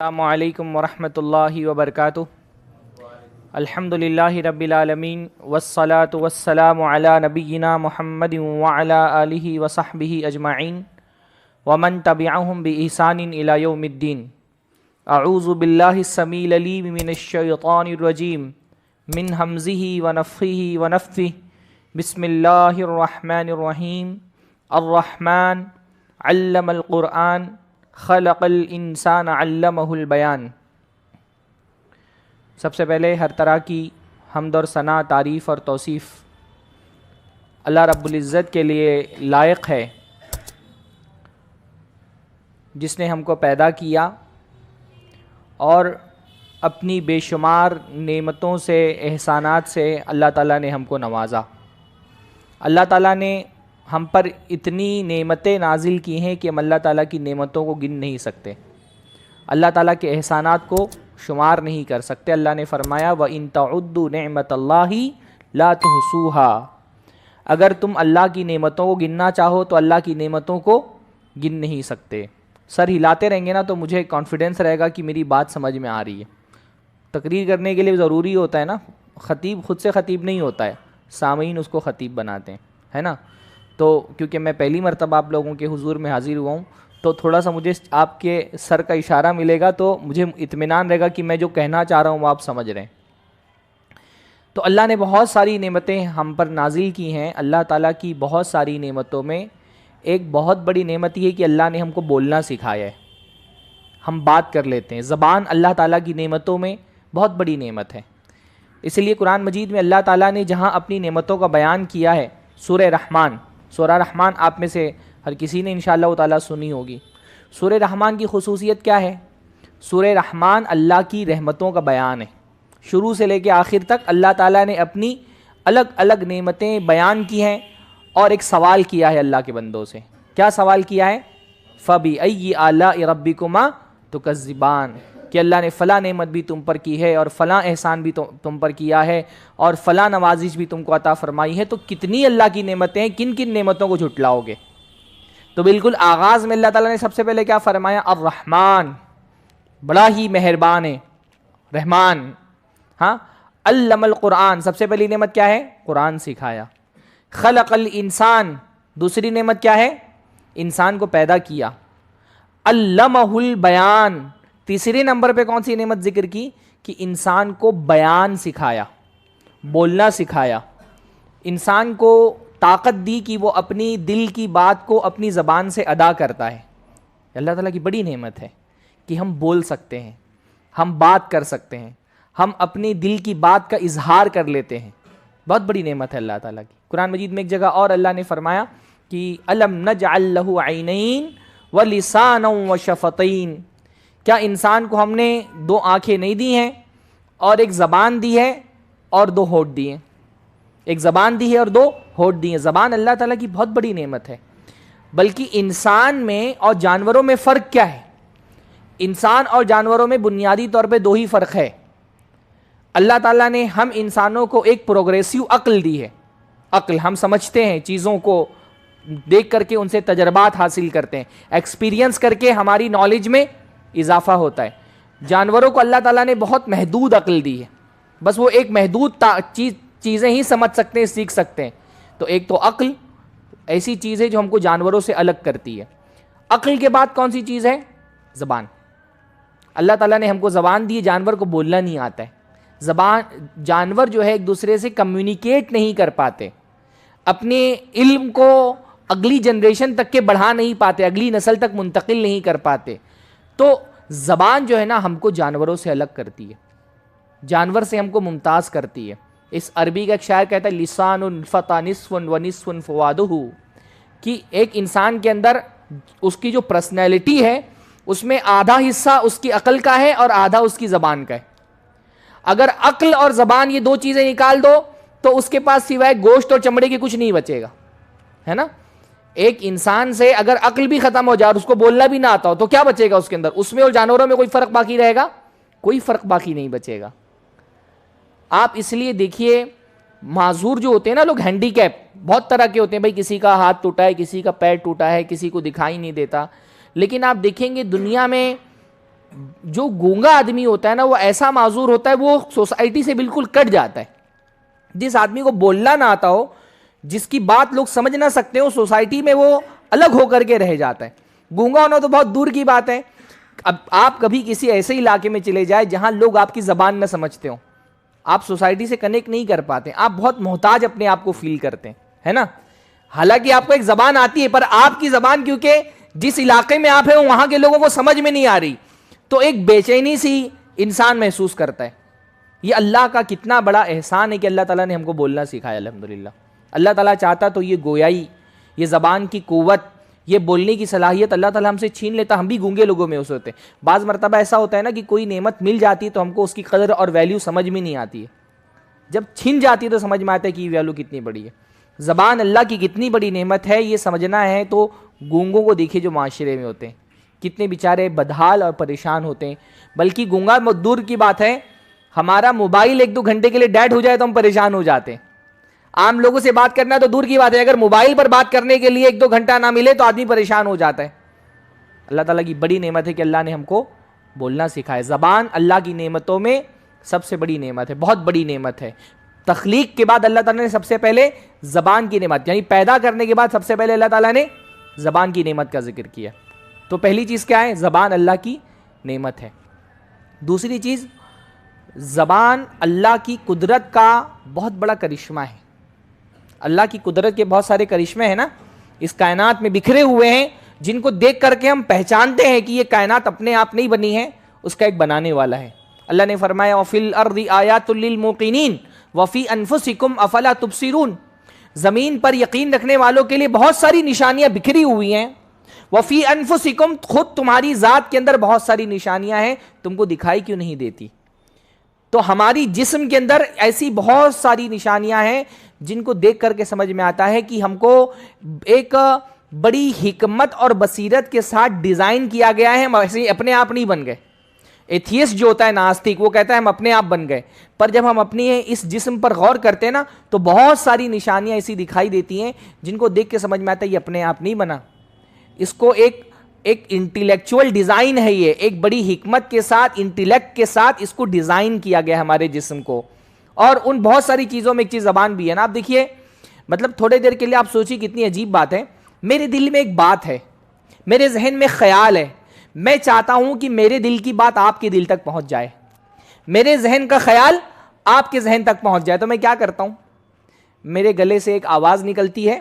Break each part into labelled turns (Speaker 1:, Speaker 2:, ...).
Speaker 1: السلام علیکم ورحمۃ اللہ وبرکاتہ۔ الحمدللہ رب العالمین والصلاة والسلام علی نبینا محمد وعلی آلہ وصحبہ اجمعین ومن تبعہم بإحسان الی یوم الدین۔ اعوذ باللہ السمیع العلیم من الشیطان الرجیم من ہمزہ ونفخہ ونفثہ۔ بسم اللہ الرحمن الرحیم۔ الرحمن علم القرآن خلق الانسان علمہ البیان۔ سب سے پہلے ہر طرح کی حمد اور ثنا، تعریف اور توصیف اللہ رب العزت کے لیے لائق ہے، جس نے ہم کو پیدا کیا اور اپنی بے شمار نعمتوں سے، احسانات سے اللہ تعالیٰ نے ہم کو نوازا۔ اللہ تعالیٰ نے ہم پر اتنی نعمتیں نازل کی ہیں کہ ہم اللہ تعالیٰ کی نعمتوں کو گن نہیں سکتے، اللہ تعالیٰ کے احسانات کو شمار نہیں کر سکتے۔ اللہ نے فرمایا وَإِن تَعُدُّوا نِعْمَةَ اللَّهِ لَا تُحْصُوهَا، اگر تم اللہ کی نعمتوں کو گننا چاہو تو اللہ کی نعمتوں کو گن نہیں سکتے۔ سر ہلاتے رہیں گے نا تو مجھے کانفیڈنس رہے گا کہ میری بات سمجھ میں آ رہی ہے۔ تقریر کرنے کے لیے ضروری ہوتا ہے نا، خطیب خود سے خطیب نہیں ہوتا ہے، سامعین اس کو خطیب بناتے ہیں، ہے نا۔ تو کیونکہ میں پہلی مرتبہ آپ لوگوں کے حضور میں حاضر ہوا ہوں تو تھوڑا سا مجھے آپ کے سر کا اشارہ ملے گا تو مجھے اطمینان رہے گا کہ میں جو کہنا چاہ رہا ہوں وہ آپ سمجھ رہے ہیں۔ تو اللہ نے بہت ساری نعمتیں ہم پر نازل کی ہیں۔ اللہ تعالیٰ کی بہت ساری نعمتوں میں ایک بہت بڑی نعمت یہ ہے کہ اللہ نے ہم کو بولنا سکھایا ہے، ہم بات کر لیتے ہیں۔ زبان اللہ تعالیٰ کی نعمتوں میں بہت بڑی نعمت ہے۔ اس لیے قرآن مجید میں اللہ تعالیٰ نے جہاں اپنی نعمتوں کا بیان کیا ہے، سورہ رحمان، سورہ رحمان آپ میں سے ہر کسی نے انشاءاللہ تعالیٰ سنی ہوگی۔ سورہ رحمان کی خصوصیت کیا ہے؟ سورہ رحمان اللہ کی رحمتوں کا بیان ہے، شروع سے لے کے آخر تک اللہ تعالیٰ نے اپنی الگ الگ نعمتیں بیان کی ہیں اور ایک سوال کیا ہے اللہ کے بندوں سے۔ کیا سوال کیا ہے؟ فَبِأَيِّ آلَاءِ رَبِّكُمَا تُكَذِّبَانِ، کہ اللہ نے فلاں نعمت بھی تم پر کی ہے اور فلاں احسان بھی تم پر کیا ہے اور فلاں نوازش بھی تم کو عطا فرمائی ہے، تو کتنی اللہ کی نعمتیں ہیں، کن کن نعمتوں کو جھٹلاؤ گے؟ تو بالکل آغاز میں اللہ تعالیٰ نے سب سے پہلے کیا فرمایا؟ الرحمن، بڑا ہی مہربان ہے، رحمان۔ ہاں، علم القرآن، سب سے پہلی نعمت کیا ہے؟ قرآن سکھایا۔ خلق الانسان، دوسری نعمت کیا ہے؟ انسان کو پیدا کیا۔ علمہ البیان، تیسرے نمبر پہ کون سی نعمت ذکر کی؟ کہ انسان کو بیان سکھایا، بولنا سکھایا، انسان کو طاقت دی کہ وہ اپنی دل کی بات کو اپنی زبان سے ادا کرتا ہے۔ اللہ تعالیٰ کی بڑی نعمت ہے کہ ہم بول سکتے ہیں، ہم بات کر سکتے ہیں، ہم اپنی دل کی بات کا اظہار کر لیتے ہیں، بہت بڑی نعمت ہے اللہ تعالیٰ کی۔ قرآن مجید میں ایک جگہ اور اللہ نے فرمایا کہ الم نجعل لہ عینین ولسانا وشفتین، کیا انسان کو ہم نے دو آنکھیں نہیں دی ہیں اور ایک زبان دی ہے اور دو ہونٹ دیے ہیں؟ ایک زبان دی ہے اور دو ہونٹ دیے ہیں۔ زبان اللہ تعالیٰ کی بہت بڑی نعمت ہے۔ بلکہ انسان میں اور جانوروں میں فرق کیا ہے؟ انسان اور جانوروں میں بنیادی طور پہ دو ہی فرق ہے۔ اللہ تعالیٰ نے ہم انسانوں کو ایک پروگریسو عقل دی ہے، عقل، ہم سمجھتے ہیں، چیزوں کو دیکھ کر کے ان سے تجربات حاصل کرتے ہیں، ایکسپیرینس کر کے ہماری نالج میں اضافہ ہوتا ہے۔ جانوروں کو اللہ تعالیٰ نے بہت محدود عقل دی ہے، بس وہ ایک محدود چیزیں ہی سمجھ سکتے ہیں، سیکھ سکتے ہیں۔ تو ایک تو عقل ایسی چیز ہے جو ہم کو جانوروں سے الگ کرتی ہے۔ عقل کے بعد کون سی چیز ہے؟ زبان۔ اللہ تعالیٰ نے ہم کو زبان دی، جانور کو بولنا نہیں آتا ہے۔ زبان، جانور جو ہے ایک دوسرے سے کمیونیکیٹ نہیں کر پاتے، اپنے علم کو اگلی جنریشن تک کے بڑھا نہیں پاتے، اگلی نسل تک منتقل نہیں کر پاتے۔ تو زبان جو ہے نا ہم کو جانوروں سے الگ کرتی ہے، جانور سے ہم کو ممتاز کرتی ہے۔ اس عربی کا ایک شاعر کہتا ہے لسان الفتى نصف ونصف فؤادہ، کہ ایک انسان کے اندر اس کی جو پرسنالٹی ہے اس میں آدھا حصہ اس کی عقل کا ہے اور آدھا اس کی زبان کا ہے۔ اگر عقل اور زبان یہ دو چیزیں نکال دو تو اس کے پاس سوائے گوشت اور چمڑے کے کچھ نہیں بچے گا، ہے نا۔ ایک انسان سے اگر عقل بھی ختم ہو جائے اور اس کو بولنا بھی نہ آتا ہو تو کیا بچے گا اس کے اندر؟ اس میں اور جانوروں میں کوئی فرق باقی رہے گا؟ کوئی فرق باقی نہیں بچے گا۔ آپ اس لیے دیکھیے معذور جو ہوتے ہیں نا لوگ، ہینڈی کیپ بہت طرح کے ہوتے ہیں، بھائی کسی کا ہاتھ ٹوٹا ہے، کسی کا پیر ٹوٹا ہے، کسی کو دکھائی نہیں دیتا، لیکن آپ دیکھیں گے دنیا میں جو گونگا آدمی ہوتا ہے نا وہ ایسا معذور ہوتا ہے, وہ سوسائٹی سے بالکل کٹ جاتا ہے. جس آدمی کو بولنا نہ آتا ہو, جس کی بات لوگ سمجھ نہ سکتے ہو, سوسائٹی میں وہ الگ ہو کر کے رہ جاتا ہے. گونگا ہونا تو بہت دور کی بات ہے. اب آپ کبھی کسی ایسے علاقے میں چلے جائیں جہاں لوگ آپ کی زبان نہ سمجھتے ہوں, آپ سوسائٹی سے کنیکٹ نہیں کر پاتے, آپ بہت محتاج اپنے آپ کو فیل کرتے ہیں, ہے نا. حالانکہ آپ کو ایک زبان آتی ہے, پر آپ کی زبان کیونکہ جس علاقے میں آپ ہیں وہاں کے لوگوں کو سمجھ میں نہیں آ رہی, تو ایک بے چینی سی انسان محسوس کرتا ہے. یہ اللہ کا کتنا بڑا احسان ہے کہ اللہ تعالیٰ نے ہم کو بولنا سکھایا. الحمدللہ اللہ تعالیٰ چاہتا تو یہ گویائی, یہ زبان کی قوت, یہ بولنے کی صلاحیت اللہ تعالیٰ ہم سے چھین لیتا, ہم بھی گونگے لوگوں میں ہوتے. بعض مرتبہ ایسا ہوتا ہے نا کہ کوئی نعمت مل جاتی ہے تو ہم کو اس کی قدر اور ویلیو سمجھ میں نہیں آتی ہے, جب چھن جاتی ہے تو سمجھ میں آتا ہے کہ یہ ویلیو کتنی بڑی ہے. زبان اللہ کی کتنی بڑی نعمت ہے یہ سمجھنا ہے تو گونگوں کو دیکھیے جو معاشرے میں ہوتے ہیں, کتنے بیچارے بدحال اور پریشان ہوتے ہیں. بلکہ گونگا دور کی بات ہے, ہمارا موبائل 1-2 گھنٹے کے لیے ڈیڈ ہو جائے تو ہم پریشان ہو جاتے ہیں. عام لوگوں سے بات کرنا تو دور کی بات ہے, اگر موبائل پر بات کرنے کے لیے 1-2 گھنٹہ نہ ملے تو آدمی پریشان ہو جاتا ہے. اللہ تعالیٰ کی بڑی نعمت ہے کہ اللہ نے ہم کو بولنا سکھایا. زبان اللہ کی نعمتوں میں سب سے بڑی نعمت ہے, بہت بڑی نعمت ہے. تخلیق کے بعد اللہ تعالیٰ نے سب سے پہلے زبان کی نعمت, یعنی پیدا کرنے کے بعد سب سے پہلے اللہ تعالیٰ نے زبان کی نعمت کا ذکر کیا. تو پہلی چیز کیا ہے؟ زبان اللہ کی نعمت ہے. دوسری چیز, زبان اللہ کی قدرت کا بہت بڑا کرشمہ ہے. اللہ کی قدرت کے بہت سارے کرشمے ہیں نا اس کائنات میں بکھرے ہوئے ہیں, جن کو دیکھ کر کے ہم پہچانتے ہیں کہ یہ کائنات اپنے آپ نہیں بنی ہے, اس کا ایک بنانے والا ہے. اللہ نے فرمایا وَفِي الْأَرْضِ آيَاتٌ لِّلْمُوقِنِينَ وَفِي أَنفُسِكُمْ أَفَلَا تُبْصِرُونَ. زمین پر یقین رکھنے والوں کے لیے بہت ساری نشانیاں بکھری ہوئی ہیں. وَفِي أَنفُسِكُمْ, خود تمہاری ذات کے اندر بہت ساری نشانیاں ہیں, تم کو دکھائی کیوں نہیں دیتی؟ تو ہماری جسم کے اندر ایسی بہت ساری نشانیاں ہیں جن کو دیکھ کر کے سمجھ میں آتا ہے کہ ہم کو ایک بڑی حکمت اور بصیرت کے ساتھ ڈیزائن کیا گیا ہے. ہم ایسے اپنے آپ نہیں بن گئے. ایتھیسٹ جو ہوتا ہے, ناستک, وہ کہتا ہے ہم اپنے آپ بن گئے. پر جب ہم اپنی اس جسم پر غور کرتے ہیں نا تو بہت ساری نشانیاں ایسی دکھائی دیتی ہیں جن کو دیکھ کے سمجھ میں آتا ہے یہ اپنے آپ نہیں بنا. اس کو ایک انٹیلیکچوئل ڈیزائن ہے, یہ ایک بڑی حکمت کے ساتھ, انٹیلیکٹ کے ساتھ اس کو ڈیزائن کیا گیا ہمارے جسم کو. اور ان بہت ساری چیزوں میں ایک چیز زبان بھی ہے نا. آپ دیکھیے, مطلب تھوڑے دیر کے لیے آپ سوچیے کتنی عجیب بات ہے. میرے دل میں ایک بات ہے, میرے ذہن میں خیال ہے, میں چاہتا ہوں کہ میرے دل کی بات آپ کے دل تک پہنچ جائے, میرے ذہن کا خیال آپ کے ذہن تک پہنچ جائے. تو میں کیا کرتا ہوں, میرے گلے سے ایک آواز نکلتی ہے,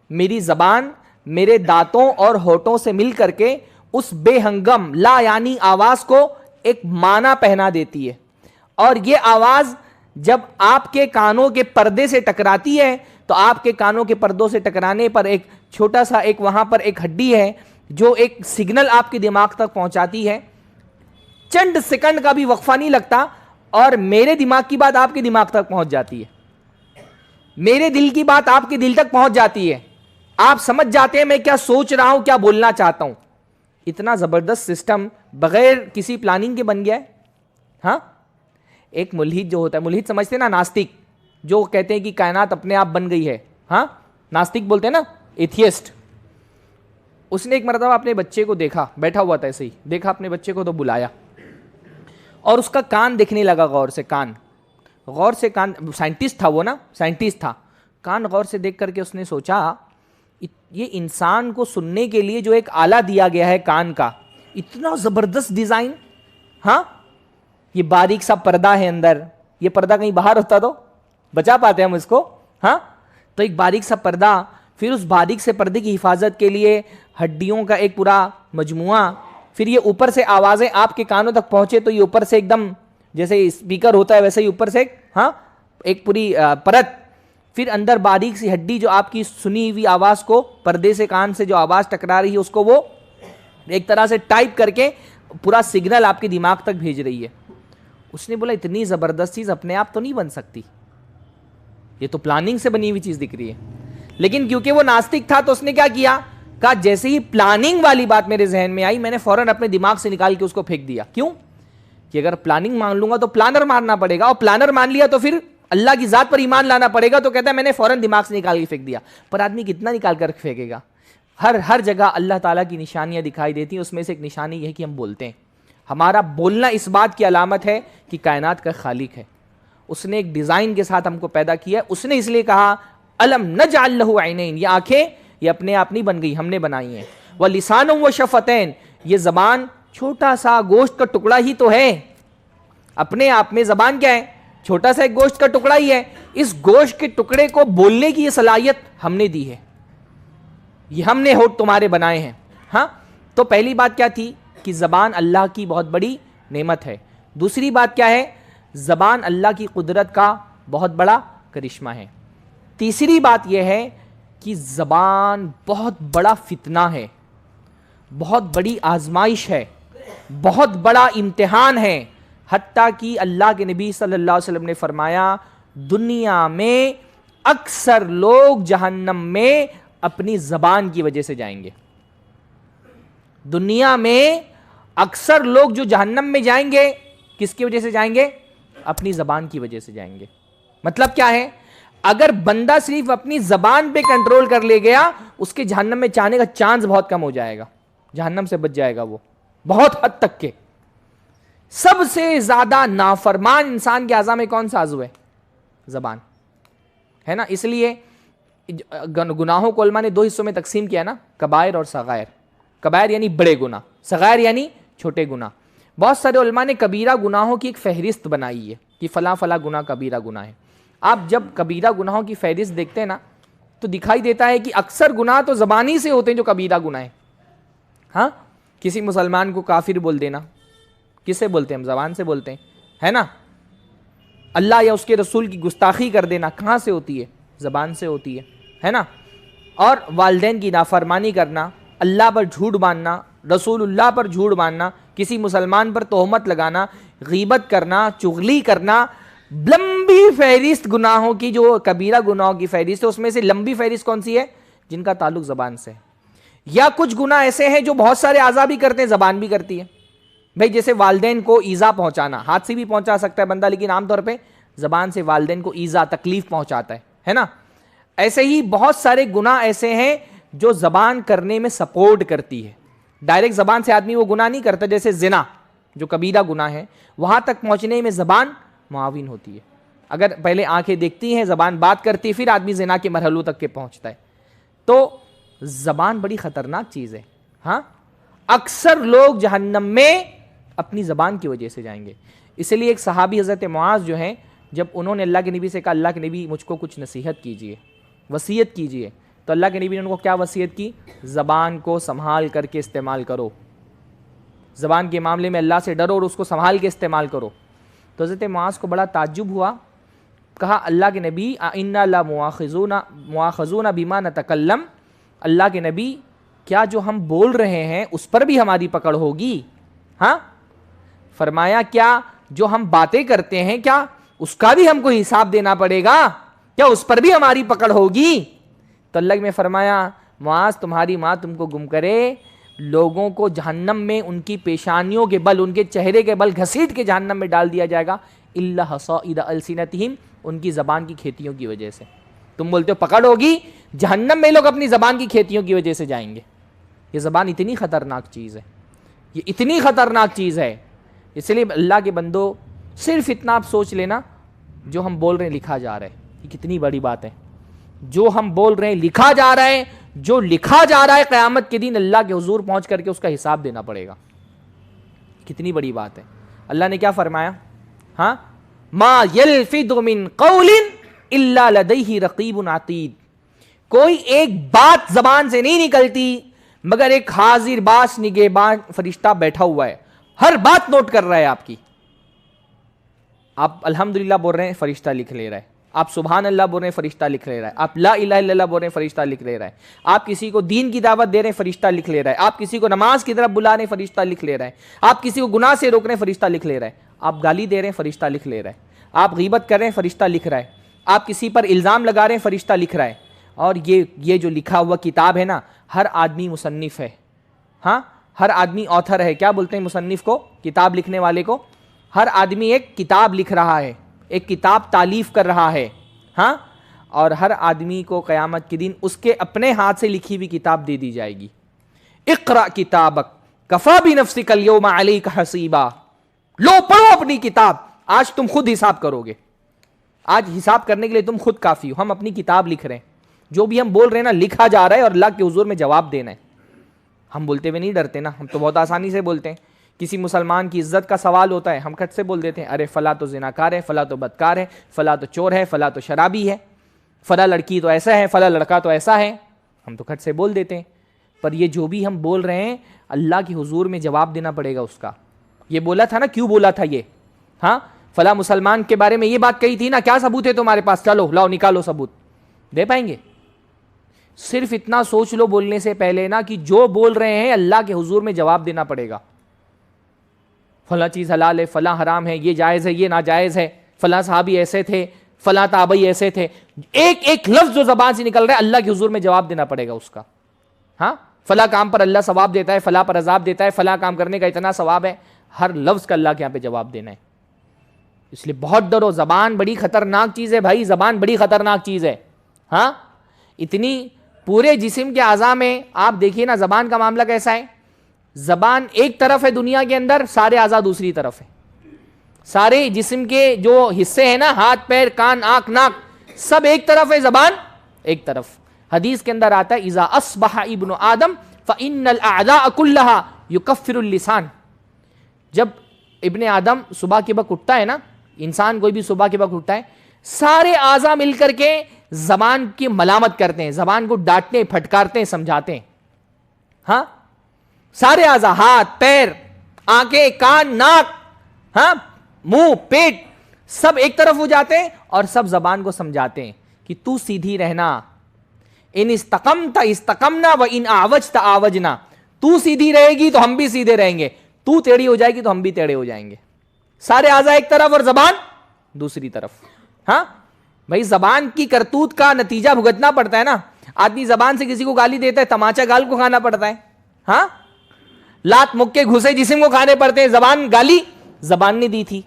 Speaker 1: میری زبان میرے دانتوں اور ہونٹوں سے مل کر کے اس بے ہنگم لا یعنی آواز کو ایک معنی پہنا دیتی ہے. اور یہ آواز جب آپ کے کانوں کے پردے سے ٹکراتی ہے تو آپ کے کانوں کے پردوں سے ٹکرانے پر ایک چھوٹا سا ایک وہاں پر ایک ہڈی ہے جو ایک سگنل آپ کے دماغ تک پہنچاتی ہے. چند سیکنڈ کا بھی وقفہ نہیں لگتا اور میرے دماغ کی بات آپ کے دماغ تک پہنچ جاتی ہے, میرے دل کی بات آپ کے دل تک پہنچ جاتی ہے. آپ سمجھ جاتے ہیں میں کیا سوچ رہا ہوں, کیا بولنا چاہتا ہوں. اتنا زبردست سسٹم بغیر کسی پلاننگ کے بن گیا ہے. ہاں, ایک ملحد جو ہوتا ہے, ملحد سمجھتے ہیں نا, ناستک, جو کہتے ہیں کہ کائنات اپنے آپ بن گئی ہے. ہاں, ناستک بولتے ہیں نا, ایتھیسٹ. اس نے ایک مرتبہ اپنے بچے کو دیکھا, بیٹھا ہوا تھا ایسے ہی, دیکھا اپنے بچے کو تو بلایا اور اس کا کان دیکھنے لگا غور سے. غور سے کان, سائنٹسٹ تھا وہ نا, سائنٹسٹ تھا. کان غور سے دیکھ کر کے اس نے سوچا یہ انسان کو سننے کے لیے جو ایک آلہ دیا گیا ہے کان کا, اتنا زبردست ڈیزائن. ہاں, یہ باریک سا پردہ ہے اندر, یہ پردہ کہیں باہر ہوتا تو بچا پاتے ہم اس کو. ہاں, تو ایک باریک سا پردہ, پھر اس باریک سے پردے کی حفاظت کے لیے ہڈیوں کا ایک پورا مجموعہ, پھر یہ اوپر سے آوازیں آپ کے کانوں تک پہنچے تو یہ اوپر سے ایک دم جیسے اسپیکر ہوتا ہے ویسے ہی اوپر سے ایک پوری پرت, پھر اندر باریک سی ہڈی جو آپ کی سنی ہوئی آواز کو, پردے سے کان سے جو آواز ٹکرا رہی ہے اس کو وہ ایک طرح سے ٹائپ کر کے پورا سگنل آپ کے دماغ تک بھیج رہی ہے. اس نے بولا اتنی زبردست چیز اپنے آپ تو نہیں بن سکتی, یہ تو پلاننگ سے بنی ہوئی چیز دکھ رہی ہے. لیکن کیونکہ وہ ناستک تھا تو اس نے کیا کیا, کہا جیسے ہی پلاننگ والی بات میرے ذہن میں آئی میں نے فوراً اپنے دماغ سے نکال کے اس کو پھینک دیا. کیوں کہ اگر پلاننگ مان لوں گا تو پلانر ماننا پڑے گا, اور پلانر مان لیا تو پھر اللہ کی ذات پر ایمان لانا پڑے گا. تو کہتا ہے میں نے فوراً دماغ سے نکال کے پھینک دیا. پر آدمی کتنا نکال کر پھینکے گا؟ ہر جگہ اللہ تعالیٰ کی نشانیاں دکھائی دیتی ہیں. اس میں سے ایک نشانی یہ ہے کہ ہم بولتے ہیں. ہمارا بولنا اس بات کی علامت ہے کہ کائنات کا خالق ہے، اس نے ایک ڈیزائن کے ساتھ ہم کو پیدا کیا ہے. اس نے اس لیے کہا الم نجعل لہ عینین، یہ آنکھیں یہ اپنے آپ نہیں بن گئی، ہم نے بنائی ہیں. ولسانا وشفتین، یہ زبان چھوٹا سا گوشت کا ٹکڑا ہی تو ہے، اپنے آپ میں زبان کیا ہے؟ چھوٹا سا ایک گوشت کا ٹکڑا ہی ہے. اس گوشت کے ٹکڑے کو بولنے کی یہ صلاحیت ہم نے دی ہے، یہ ہم نے ہونٹ تمہارے بنائے ہیں. ہاں، تو پہلی بات کیا تھی کہ زبان اللہ کی بہت بڑی نعمت ہے. دوسری بات کیا ہے؟ زبان اللہ کی قدرت کا بہت بڑا کرشمہ ہے. تیسری بات یہ ہے کہ زبان بہت بڑا فتنہ ہے، بہت بڑی آزمائش ہے، بہت بڑا امتحان ہے. حتیٰ کہ اللہ کے نبی صلی اللہ علیہ وسلم نے فرمایا دنیا میں اکثر لوگ جہنم میں اپنی زبان کی وجہ سے جائیں گے. دنیا میں اکثر لوگ جو جہنم میں جائیں گے کس کی وجہ سے جائیں گے؟ اپنی زبان کی وجہ سے جائیں گے. مطلب کیا ہے؟ اگر بندہ صرف اپنی زبان پہ کنٹرول کر لے گیا اس کے جہنم میں جانے کا چانس بہت کم ہو جائے گا، جہنم سے بچ جائے گا وہ بہت حد تک کے. سب سے زیادہ نافرمان انسان کے اعضاء میں کون سا عضو ہے؟ زبان ہے نا. اس لیے گناہوں کو علماء نے دو حصوں میں تقسیم کیا نا، کبائر اور صغائر. کبائر یعنی بڑے گناہ، صغائر یعنی چھوٹے گناہ. بہت سارے علماء نے کبیرہ گناہوں کی ایک فہرست بنائی ہے کہ فلاں فلاں گناہ کبیرہ گناہ ہے. آپ جب کبیرہ گناہوں کی فہرست دیکھتے ہیں نا تو دکھائی دیتا ہے کہ اکثر گناہ تو زبانی سے ہوتے ہیں جو کبیرہ گناہ ہیں. ہاں، کسی مسلمان کو کافر بول دینا کس سے بولتے ہیں؟ ہم زبان سے بولتے ہیں، ہے نا. اللہ یا اس کے رسول کی گستاخی کر دینا کہاں سے ہوتی ہے؟ زبان سے ہوتی ہے نا. اور والدین کی نافرمانی کرنا، اللہ پر جھوٹ باندھنا، رسول اللہ پر جھوٹ باندھنا، کسی مسلمان پر تہمت لگانا، غیبت کرنا، چغلی کرنا، لمبی فہرست گناہوں کی جو کبیرہ گناہوں کی فہرست ہے اس میں سے لمبی فہرست کون سی ہے؟ جن کا تعلق زبان سے ہے. یا کچھ گناہ ایسے ہیں جو بہت سارے اعضاء بھی کرتے ہیں، زبان بھی کرتی ہے. بھئی جیسے والدین کو ایذا پہنچانا، ہاتھ سے بھی پہنچا سکتا ہے بندہ لیکن عام طور پہ زبان سے والدین کو ایذا تکلیف پہنچاتا ہے نا. ایسے ہی بہت سارے گناہ ایسے ہیں جو زبان کرنے میں سپورٹ کرتی ہے. ڈائریکٹ زبان سے آدمی وہ گناہ نہیں کرتا، جیسے زنا جو کبیرہ گناہ ہے وہاں تک پہنچنے میں زبان معاون ہوتی ہے. اگر پہلے آنکھیں دیکھتی ہیں، زبان بات کرتی ہے، پھر آدمی زنا کے مرحلوں تک کے پہنچتا ہے. تو زبان بڑی خطرناک چیز ہے. ہاں، اکثر لوگ جہنم میں اپنی زبان کی وجہ سے جائیں گے. اس لیے ایک صحابی حضرت معاذ جو ہیں، جب انہوں نے اللہ کے نبی سے کہا اللہ کے نبی مجھ کو کچھ نصیحت کیجئے، وصیت کیجئے، تو اللہ کے نبی نے ان کو کیا وصیت کی؟ زبان کو سنبھال کر کے استعمال کرو، زبان کے معاملے میں اللہ سے ڈرو اور اس کو سنبھال کے استعمال کرو. تو حضرت معاذ کو بڑا تعجب ہوا، کہا اللہ کے نبی انا لمؤاخذون بما نتکلم، اللہ کے نبی کیا جو ہم بول رہے ہیں اس پر بھی ہماری پکڑ ہوگی؟ ہاں، فرمایا کیا جو ہم باتیں کرتے ہیں کیا اس کا بھی ہم کو حساب دینا پڑے گا؟ کیا اس پر بھی ہماری پکڑ ہوگی؟ تو اللہ نے فرمایا معاذ تمہاری ماں تم کو گم کرے، لوگوں کو جہنم میں ان کی پیشانیوں کے بل، ان کے چہرے کے بل گھسیٹ کے جہنم میں ڈال دیا جائے گا، الا حصائد السنتہم، ان کی زبان کی کھیتیوں کی وجہ سے. تم بولتے ہو پکڑ ہوگی، جہنم میں لوگ اپنی زبان کی کھیتیوں کی وجہ سے جائیں گے. یہ زبان اتنی خطرناک چیز ہے، یہ اتنی خطرناک چیز ہے. اس لیے اللہ کے بندو صرف اتنا آپ سوچ لینا، جو ہم بول رہے ہیں لکھا جا رہا ہے، یہ کتنی بڑی بات ہے. جو ہم بول رہے ہیں لکھا جا رہا ہے، جو لکھا جا رہا ہے قیامت کے دن اللہ کے حضور پہنچ کر کے اس کا حساب دینا پڑے گا. کتنی بڑی بات ہے. اللہ نے کیا فرمایا؟ ہاں، ما یلفظ من قول الا لدیہ رقیب عتید، کوئی ایک بات زبان سے نہیں نکلتی مگر ایک حاضر باش نگہبان فرشتہ بیٹھا ہوا ہے، ہر بات نوٹ کر رہا ہے آپ کی. آپ الحمدللہ بول رہے ہیں فرشتہ لکھ لے رہا ہے، آپ سبحان اللہ بول رہے ہیں فرشتہ لکھ لے رہا ہے، آپ لا الہ الا اللہ بول رہے ہیں فرشتہ لکھ لے رہا ہے، آپ کسی کو دین کی دعوت دے رہے ہیں فرشتہ لکھ لے رہا ہے، آپ کسی کو نماز کی طرف بلا رہے ہیں فرشتہ لکھ لے رہا ہے، آپ کسی کو گناہ سے روک رہے ہیں فرشتہ لکھ لے رہا ہے، آپ گالی دے رہے ہیں فرشتہ لکھ لے رہا ہے، آپ غیبت کر رہے ہیں فرشتہ لکھ رہا ہے، آپ کسی پر الزام لگا رہے ہیں فرشتہ لکھ رہا ہے. اور یہ جو لکھا ہوا کتاب ہے نا، ہر آدمی مصنف ہے. ہاں، ہر آدمی آتھر ہے. کیا بولتے ہیں مصنف کو؟ کتاب لکھنے والے کو. ہر آدمی ایک کتاب لکھ رہا ہے، ایک کتاب تالیف کر رہا ہے. ہاں، اور ہر آدمی کو قیامت کے دن اس کے اپنے ہاتھ سے لکھی ہوئی کتاب دے دی جائے گی. اقرأ کتابک کفا بنفسک الیوم علیک حسیبا، لو پڑھو اپنی کتاب، آج تم خود حساب کرو گے، آج حساب کرنے کے لیے تم خود کافی ہو. ہم اپنی کتاب لکھ رہے ہیں، جو بھی ہم بول رہے ہیں نا لکھا جا رہا ہے اور اللہ کے حضور میں جواب دینا ہے. ہم بولتے ہوئے نہیں ڈرتے نا، ہم تو بہت آسانی سے بولتے ہیں. کسی مسلمان کی عزت کا سوال ہوتا ہے، ہم کھٹ سے بول دیتے ہیں ارے فلاں تو زناکار ہے، فلاں تو بدکار ہے، فلاں تو چور ہے، فلاں تو شرابی ہے، فلاں لڑکی تو ایسا ہے، فلاں لڑکا تو ایسا ہے، ہم تو کھٹ سے بول دیتے ہیں. پر یہ جو بھی ہم بول رہے ہیں اللہ کے حضور میں جواب دینا پڑے گا اس کا. یہ بولا تھا نا، کیوں بولا تھا یہ؟ ہاں فلاں مسلمان کے بارے میں یہ بات کہی تھی نا، کیا ثبوت ہے تمہارے پاس؟ چلو لاؤ نکالو ثبوت. دے پائیں گے؟ صرف اتنا سوچ لو بولنے سے پہلے نا کہ جو بول رہے ہیں اللہ کے حضور میں جواب دینا پڑے گا. فلاں چیز حلال ہے، فلاں حرام ہے، یہ جائز ہے، یہ ناجائز ہے، فلاں صحابی ایسے تھے، فلاں تابعی ایسے تھے. ایک ایک لفظ جو زبان سے نکل رہا ہے اللہ کے حضور میں جواب دینا پڑے گا اس کا. ہاں فلاں کام پر اللہ ثواب دیتا ہے، فلاں پر عذاب دیتا ہے، فلاں کام کرنے کا اتنا ثواب ہے. ہر لفظ کا اللہ کے یہاں پہ جواب دینا ہے. اس لیے بہت ڈرو. زبان بڑی خطرناک چیز ہے بھائی، زبان بڑی خطرناک چیز ہے. ہاں اتنی پورے جسم کے اعضاء میں آپ دیکھیے نا زبان کا معاملہ کیسا ہے. زبان ایک طرف ہے دنیا کے اندر، سارے اعضاء دوسری طرف ہے. سارے جسم کے جو حصے ہیں نا، ہاتھ پیر کان آنکھ ناک، سب ایک طرف ہے، زبان ایک طرف. حدیث کے اندر آتا ہے اذا اصبح ابن آدم فإن الاعداء كلها يكفر اللسان. جب ابن آدم صبح کے وقت اٹھتا ہے نا، انسان کوئی بھی صبح کے وقت اٹھتا ہے، سارے اعضاء مل کر کے زبان کی ملامت کرتے ہیں، زبان کو ڈانٹتے ہیں، پھٹکارتے ہیں، سمجھاتے ہیں. ہاں سارے اعضاء، ہاتھ پیر آنکھیں کان ناک، ہاں منہ پیٹ، سب ایک طرف ہو جاتے ہیں اور سب زبان کو سمجھاتے ہیں کہ تو سیدھی رہنا. ان استقمت استقمنا و ان اعوجت اعوجنا. تو سیدھی رہے گی تو ہم بھی سیدھے رہیں گے، تو ٹیڑھی ہو جائے گی تو ہم بھی ٹیڑھے ہو جائیں گے. سارے اعضاء ایک طرف اور زبان دوسری طرف. ہاں بھائی زبان کی کرتوت کا نتیجہ بھگتنا پڑتا ہے نا. آدمی زبان سے کسی کو گالی دیتا ہے، تماچا گال کو کھانا پڑتا ہے. ہاں لات مکے گھسے جسم کو کھانے پڑتے ہیں. زبان گالی زبان نے دی تھی.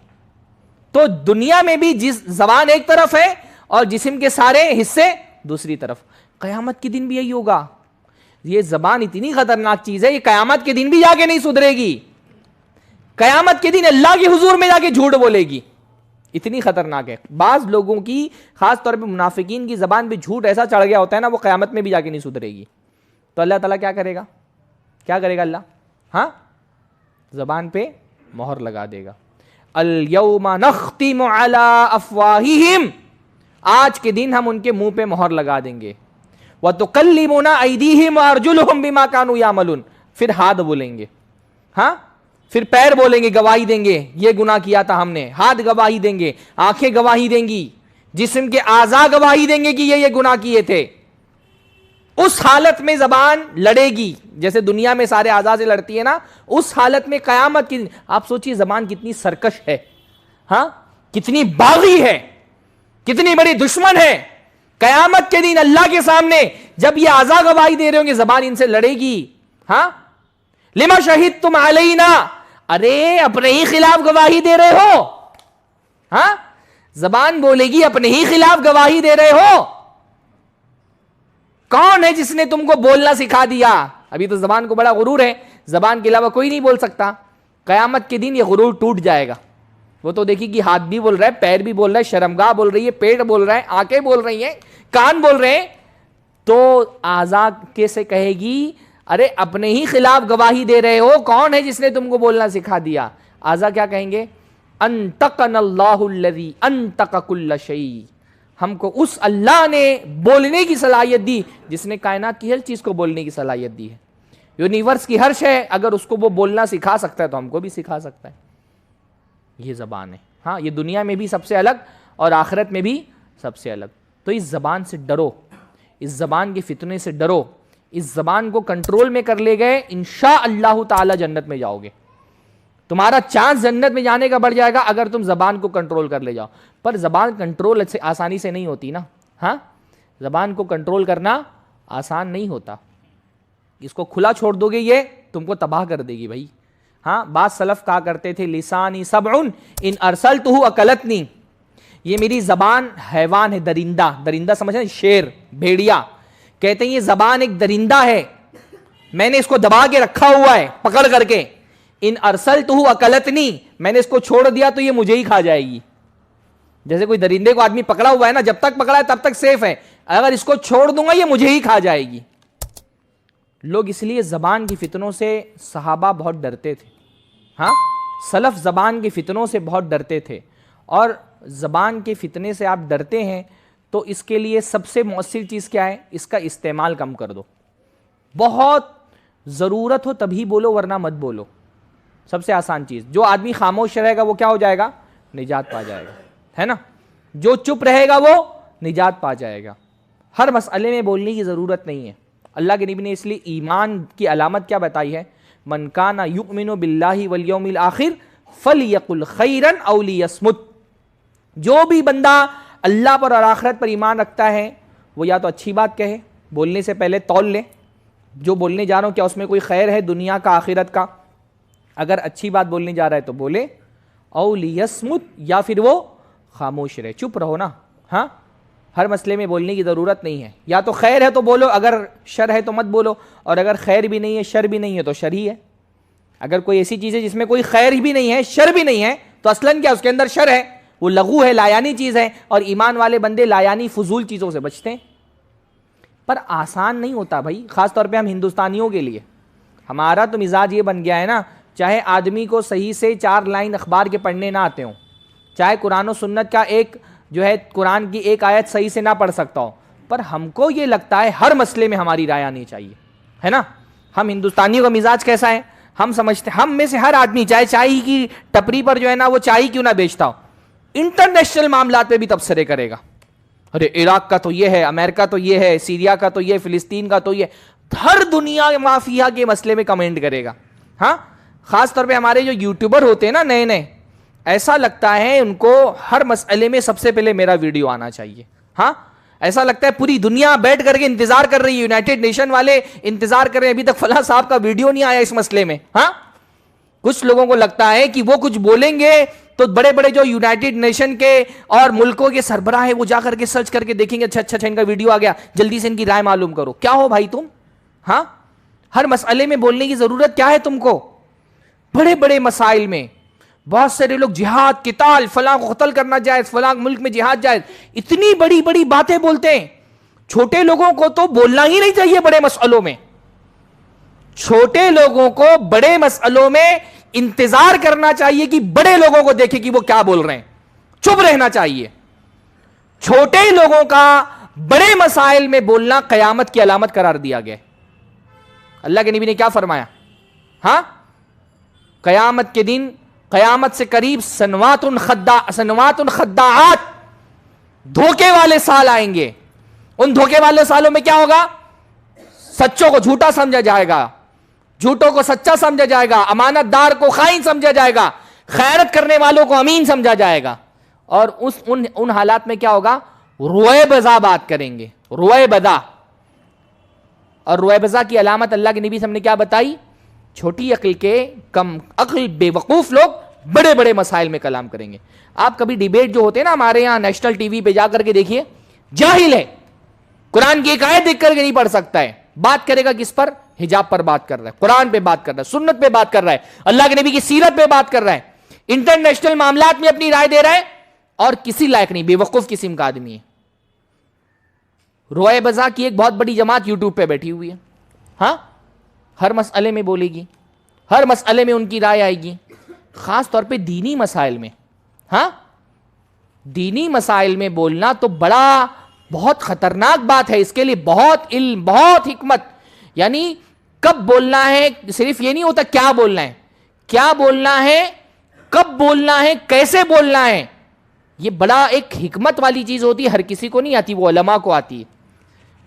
Speaker 1: تو دنیا میں بھی جس زبان ایک طرف ہے اور جسم کے سارے حصے دوسری طرف. قیامت کے دن بھی یہی ہوگا. یہ زبان اتنی خطرناک چیز ہے، یہ قیامت کے دن بھی جا کے نہیں سدھرے گی. قیامت کے دن اللہ کے حضور میں جا کے جھوٹ بولے گی. اتنی خطرناک ہے. بعض لوگوں کی، خاص طور پہ منافقین کی زبان پہ جھوٹ ایسا چڑھ گیا ہوتا ہے نا، وہ قیامت میں بھی جا کے نہیں سدھرے گی. تو اللہ تعالیٰ کیا کرے گا؟ کیا کرے گا اللہ؟ ہاں زبان پہ مہر لگا دے گا. الیوم نختم علی افواہہم، آج کے دن ہم ان کے منہ پہ مہر لگا دیں گے. وتکلمنا ایدیہم وارجلہم بما کانوا یعملون. پھر ہاتھ بولیں گے، ہاں پھر پیر بولیں گے، گواہی دیں گے یہ گناہ کیا تھا ہم نے. ہاتھ گواہی دیں گے، آنکھیں گواہی دیں گی، جسم کے اعضاء گواہی دیں گے کہ یہ گناہ کیے تھے. اس حالت میں زبان لڑے گی جیسے دنیا میں سارے اعضاء سے لڑتی ہے نا. اس حالت میں قیامت کی آپ سوچیے زبان کتنی سرکش ہے، ہاں کتنی باغی ہے، کتنی بڑی دشمن ہے. قیامت کے دن اللہ کے سامنے جب یہ اعضاء گواہی دے رہے ہوں گے، زبان ان سے لڑے گی. ہاں لما شہدتم علینا، ارے اپنے ہی خلاف گواہی دے رہے ہو. ہاں زبان بولے گی اپنے ہی خلاف گواہی دے رہے ہو. کون ہے جس نے تم کو بولنا سکھا دیا؟ ابھی تو زبان کو بڑا غرور ہے، زبان کے علاوہ کوئی نہیں بول سکتا. قیامت کے دن یہ غرور ٹوٹ جائے گا. وہ تو دیکھیے کہ ہاتھ بھی بول رہا ہے، پیر بھی بول رہا ہے، شرمگاہ بول رہی ہے، پیٹ بول رہا ہے، آنکھیں بول رہی ہیں، کان بول رہے ہیں. تو اعضاء کے سے کہے گی ارے اپنے ہی خلاف گواہی دے رہے ہو، کون ہے جس نے تم کو بولنا سکھا دیا؟ اعضاء کیا کہیں گے؟ انطقنا اللہ الذی انطق کل شیء. ہم کو اس اللہ نے بولنے کی صلاحیت دی جس نے کائنات کی ہر چیز کو بولنے کی صلاحیت دی ہے. یونیورس کی ہر شے اگر اس کو وہ بولنا سکھا سکتا ہے تو ہم کو بھی سکھا سکتا ہے. یہ زبان ہے. ہاں یہ دنیا میں بھی سب سے الگ اور آخرت میں بھی سب سے الگ. تو اس زبان سے ڈرو، اس زبان کے فتنے سے ڈرو. اس زبان کو کنٹرول میں کر لے گئے انشاءاللہ تعالی جنت میں جاؤ گے. تمہارا چانس جنت میں جانے کا بڑھ جائے گا اگر تم زبان کو کنٹرول کر لے جاؤ. پر زبان کنٹرول آسانی سے نہیں ہوتی نا. ہاں زبان کو کنٹرول کرنا آسان نہیں ہوتا. اس کو کھلا چھوڑ دو گے یہ تم کو تباہ کر دے گی بھائی. ہاں بعض سلف کہا کرتے تھے لسانی سبع ان ارسلتہ اکلتنی. یہ میری زبان حیوان ہے، درندہ. درندہ سمجھ رہے ہیں؟ شیر، بھیڑیا. کہتے ہیں یہ زبان ایک درندہ ہے، میں نے اس کو دبا کے رکھا ہوا ہے پکڑ کر کے، ان ارسلتہ اکلتنی، میں نے اس کو چھوڑ دیا تو یہ مجھے ہی کھا جائے گی. جیسے کوئی درندے کو آدمی پکڑا ہوا ہے نا، جب تک پکڑا ہے تب تک سیف ہے، اگر اس کو چھوڑ دوں گا یہ مجھے ہی کھا جائے گی. لوگ اس لیے زبان کی فتنوں سے، صحابہ بہت ڈرتے تھے، ہاں سلف زبان کے فتنوں سے بہت ڈرتے تھے. اور زبان کے فتنے سے آپ ڈرتے ہیں تو اس کے لیے سب سے مؤثر چیز کیا ہے؟ اس کا استعمال کم کر دو. بہت ضرورت ہو تبھی بولو، ورنہ مت بولو. سب سے آسان چیز. جو آدمی خاموش رہے گا وہ کیا ہو جائے گا؟ نجات پا جائے گا، ہے نا. جو چپ رہے گا وہ نجات پا جائے گا. ہر مسئلے میں بولنے کی ضرورت نہیں ہے. اللہ کے نبی نے اس لیے ایمان کی علامت کیا بتائی ہے؟ من کان یؤمن باللہ والیوم الآخر فلیقل خیرا او لیصمت. جو بھی بندہ اللہ پر اور آخرت پر ایمان رکھتا ہے وہ یا تو اچھی بات کہے، بولنے سے پہلے تول لے، جو بولنے جا رہا ہوں کیا اس میں کوئی خیر ہے دنیا کا آخرت کا. اگر اچھی بات بولنے جا رہا ہے تو بولے، او لیصمت، یا پھر وہ خاموش رہے، چپ رہو نا. ہاں ہر مسئلے میں بولنے کی ضرورت نہیں ہے. یا تو خیر ہے تو بولو، اگر شر ہے تو مت بولو، اور اگر خیر بھی نہیں ہے شر بھی نہیں ہے تو شر ہی ہے. اگر کوئی ایسی چیز ہے جس میں کوئی خیر بھی نہیں ہے شر بھی نہیں ہے تو اصلاً کیا اس کے اندر شر ہے، وہ لغو ہے، لایانی چیز ہے. اور ایمان والے بندے لایانی فضول چیزوں سے بچتے ہیں. پر آسان نہیں ہوتا بھائی، خاص طور پہ ہم ہندوستانیوں کے لیے. ہمارا تو مزاج یہ بن گیا ہے نا، چاہے آدمی کو صحیح سے 4 لائن اخبار کے پڑھنے نہ آتے ہوں، چاہے قرآن و سنت کا ایک جو ہے قرآن کی ایک آیت صحیح سے نہ پڑھ سکتا ہو، پر ہم کو یہ لگتا ہے ہر مسئلے میں ہماری رائے آنی چاہیے، ہے نا. ہم ہندوستانیوں کا مزاج کیسا ہے؟ ہم سمجھتے ہم میں سے ہر آدمی چاہے چائے کی ٹپری پر جو ہے نا وہ چائے کیوں نہ بیچتا ہو، انٹرنیشنل معاملات پہ بھی تبصرے کرے گا. ارے عراق کا تو یہ ہے، امریکہ تو یہ ہے، سیریا کا تو یہ، فلسطین کا تو یہ، ہر دنیا مافیا کے مسئلے میں کمنٹ کرے گا. ہاں خاص طور پہ ہمارے جو یوٹیوبر ہوتے ہیں نا نئے نئے، ایسا لگتا ہے ان کو ہر مسئلے میں سب سے پہلے میرا ویڈیو آنا چاہیے. ہاں ایسا لگتا ہے پوری دنیا بیٹھ کر کے انتظار کر رہی ہے، یونائٹڈ نیشن والے انتظار کر رہے ہیں ابھی تک فلاں صاحب کا ویڈیو نہیں آیا اس مسئلے میں. ہاں کچھ لوگوں کو لگتا ہے کہ وہ کچھ بولیں گے تو بڑے بڑے جو یونائٹڈ نیشن کے اور ملکوں کے سربراہ ہیں وہ جا کر کے سرچ کر کے دیکھیں گے، اچھا اچھا ان کا ویڈیو آ گیا، جلدی سے ان کی رائے معلوم کرو. کیا ہو بھائی تم؟ ہاں ہر مسئلے میں بولنے کی ضرورت کیا ہے تم کو؟ بڑے بڑے مسائل میں بہت سارے لوگ جہاد، قتال، فلاں کو قتل کرنا جائز، فلاں ملک میں جہاد جائز، اتنی بڑی بڑی باتیں بولتے ہیں. چھوٹے لوگوں کو تو بولنا ہی نہیں چاہیے بڑے مسئلوں میں. چھوٹے لوگوں کو بڑے مسئلوں میں انتظار کرنا چاہیے کہ بڑے لوگوں کو دیکھے کہ وہ کیا بول رہے ہیں، چپ رہنا چاہیے. چھوٹے لوگوں کا بڑے مسائل میں بولنا قیامت کی علامت قرار دیا گیا. اللہ کے نبی نے کیا فرمایا؟ ہاں قیامت کے دن، قیامت سے قریب سنوات خداعات، دھوکے والے سال آئیں گے. ان دھوکے والے سالوں میں کیا ہوگا؟ سچوں کو جھوٹا سمجھا جائے گا، جھوٹوں کو سچا سمجھا جائے گا، امانت دار کو خائن سمجھا جائے گا، خیرت کرنے والوں کو امین سمجھا جائے گا. اور ان حالات میں کیا ہوگا؟ روئے بزا بات کریں گے، روئے بزا. اور روئے بزا کی علامت اللہ کے نبی صلی اللہ علیہ وسلم نے کیا بتائی؟ چھوٹی عقل کے، کم عقل بے وقوف لوگ بڑے بڑے مسائل میں کلام کریں گے. آپ کبھی ڈیبیٹ جو ہوتے ہیں نا ہمارے یہاں نیشنل ٹی وی پہ جا کر کے دیکھیے، جاہل ہے، قرآن کی ایک آیت دیکھ کر کے نہیں پڑھ سکتا ہے، بات کرے گا کس پر؟ حجاب پر بات کر رہا ہے، قرآن پہ بات کر رہا ہے، سنت پہ بات کر رہا ہے، اللہ کے نبی کی سیرت پہ بات کر رہا ہے، انٹرنیشنل معاملات میں اپنی رائے دے رہا ہے، اور کسی لائق نہیں، بے وقوف قسم کا آدمی ہے. روئے بزا کی ایک بہت بڑی جماعت یوٹیوب پہ بیٹھی ہوئی ہے. ہاں ہر مسئلے میں بولے گی، ہر مسئلے میں ان کی رائے آئے گی، خاص طور پہ دینی مسائل میں. ہاں دینی مسائل میں بولنا تو بہت خطرناک بات ہے. اس کے لیے بہت علم، بہت حکمت. یعنی کب بولنا ہے، صرف یہ نہیں ہوتا کیا بولنا ہے، کیا بولنا ہے، کب بولنا ہے، کیسے بولنا ہے، یہ بڑا ایک حکمت والی چیز ہوتی ہے. ہر کسی کو نہیں آتی، وہ علماء کو آتی ہے.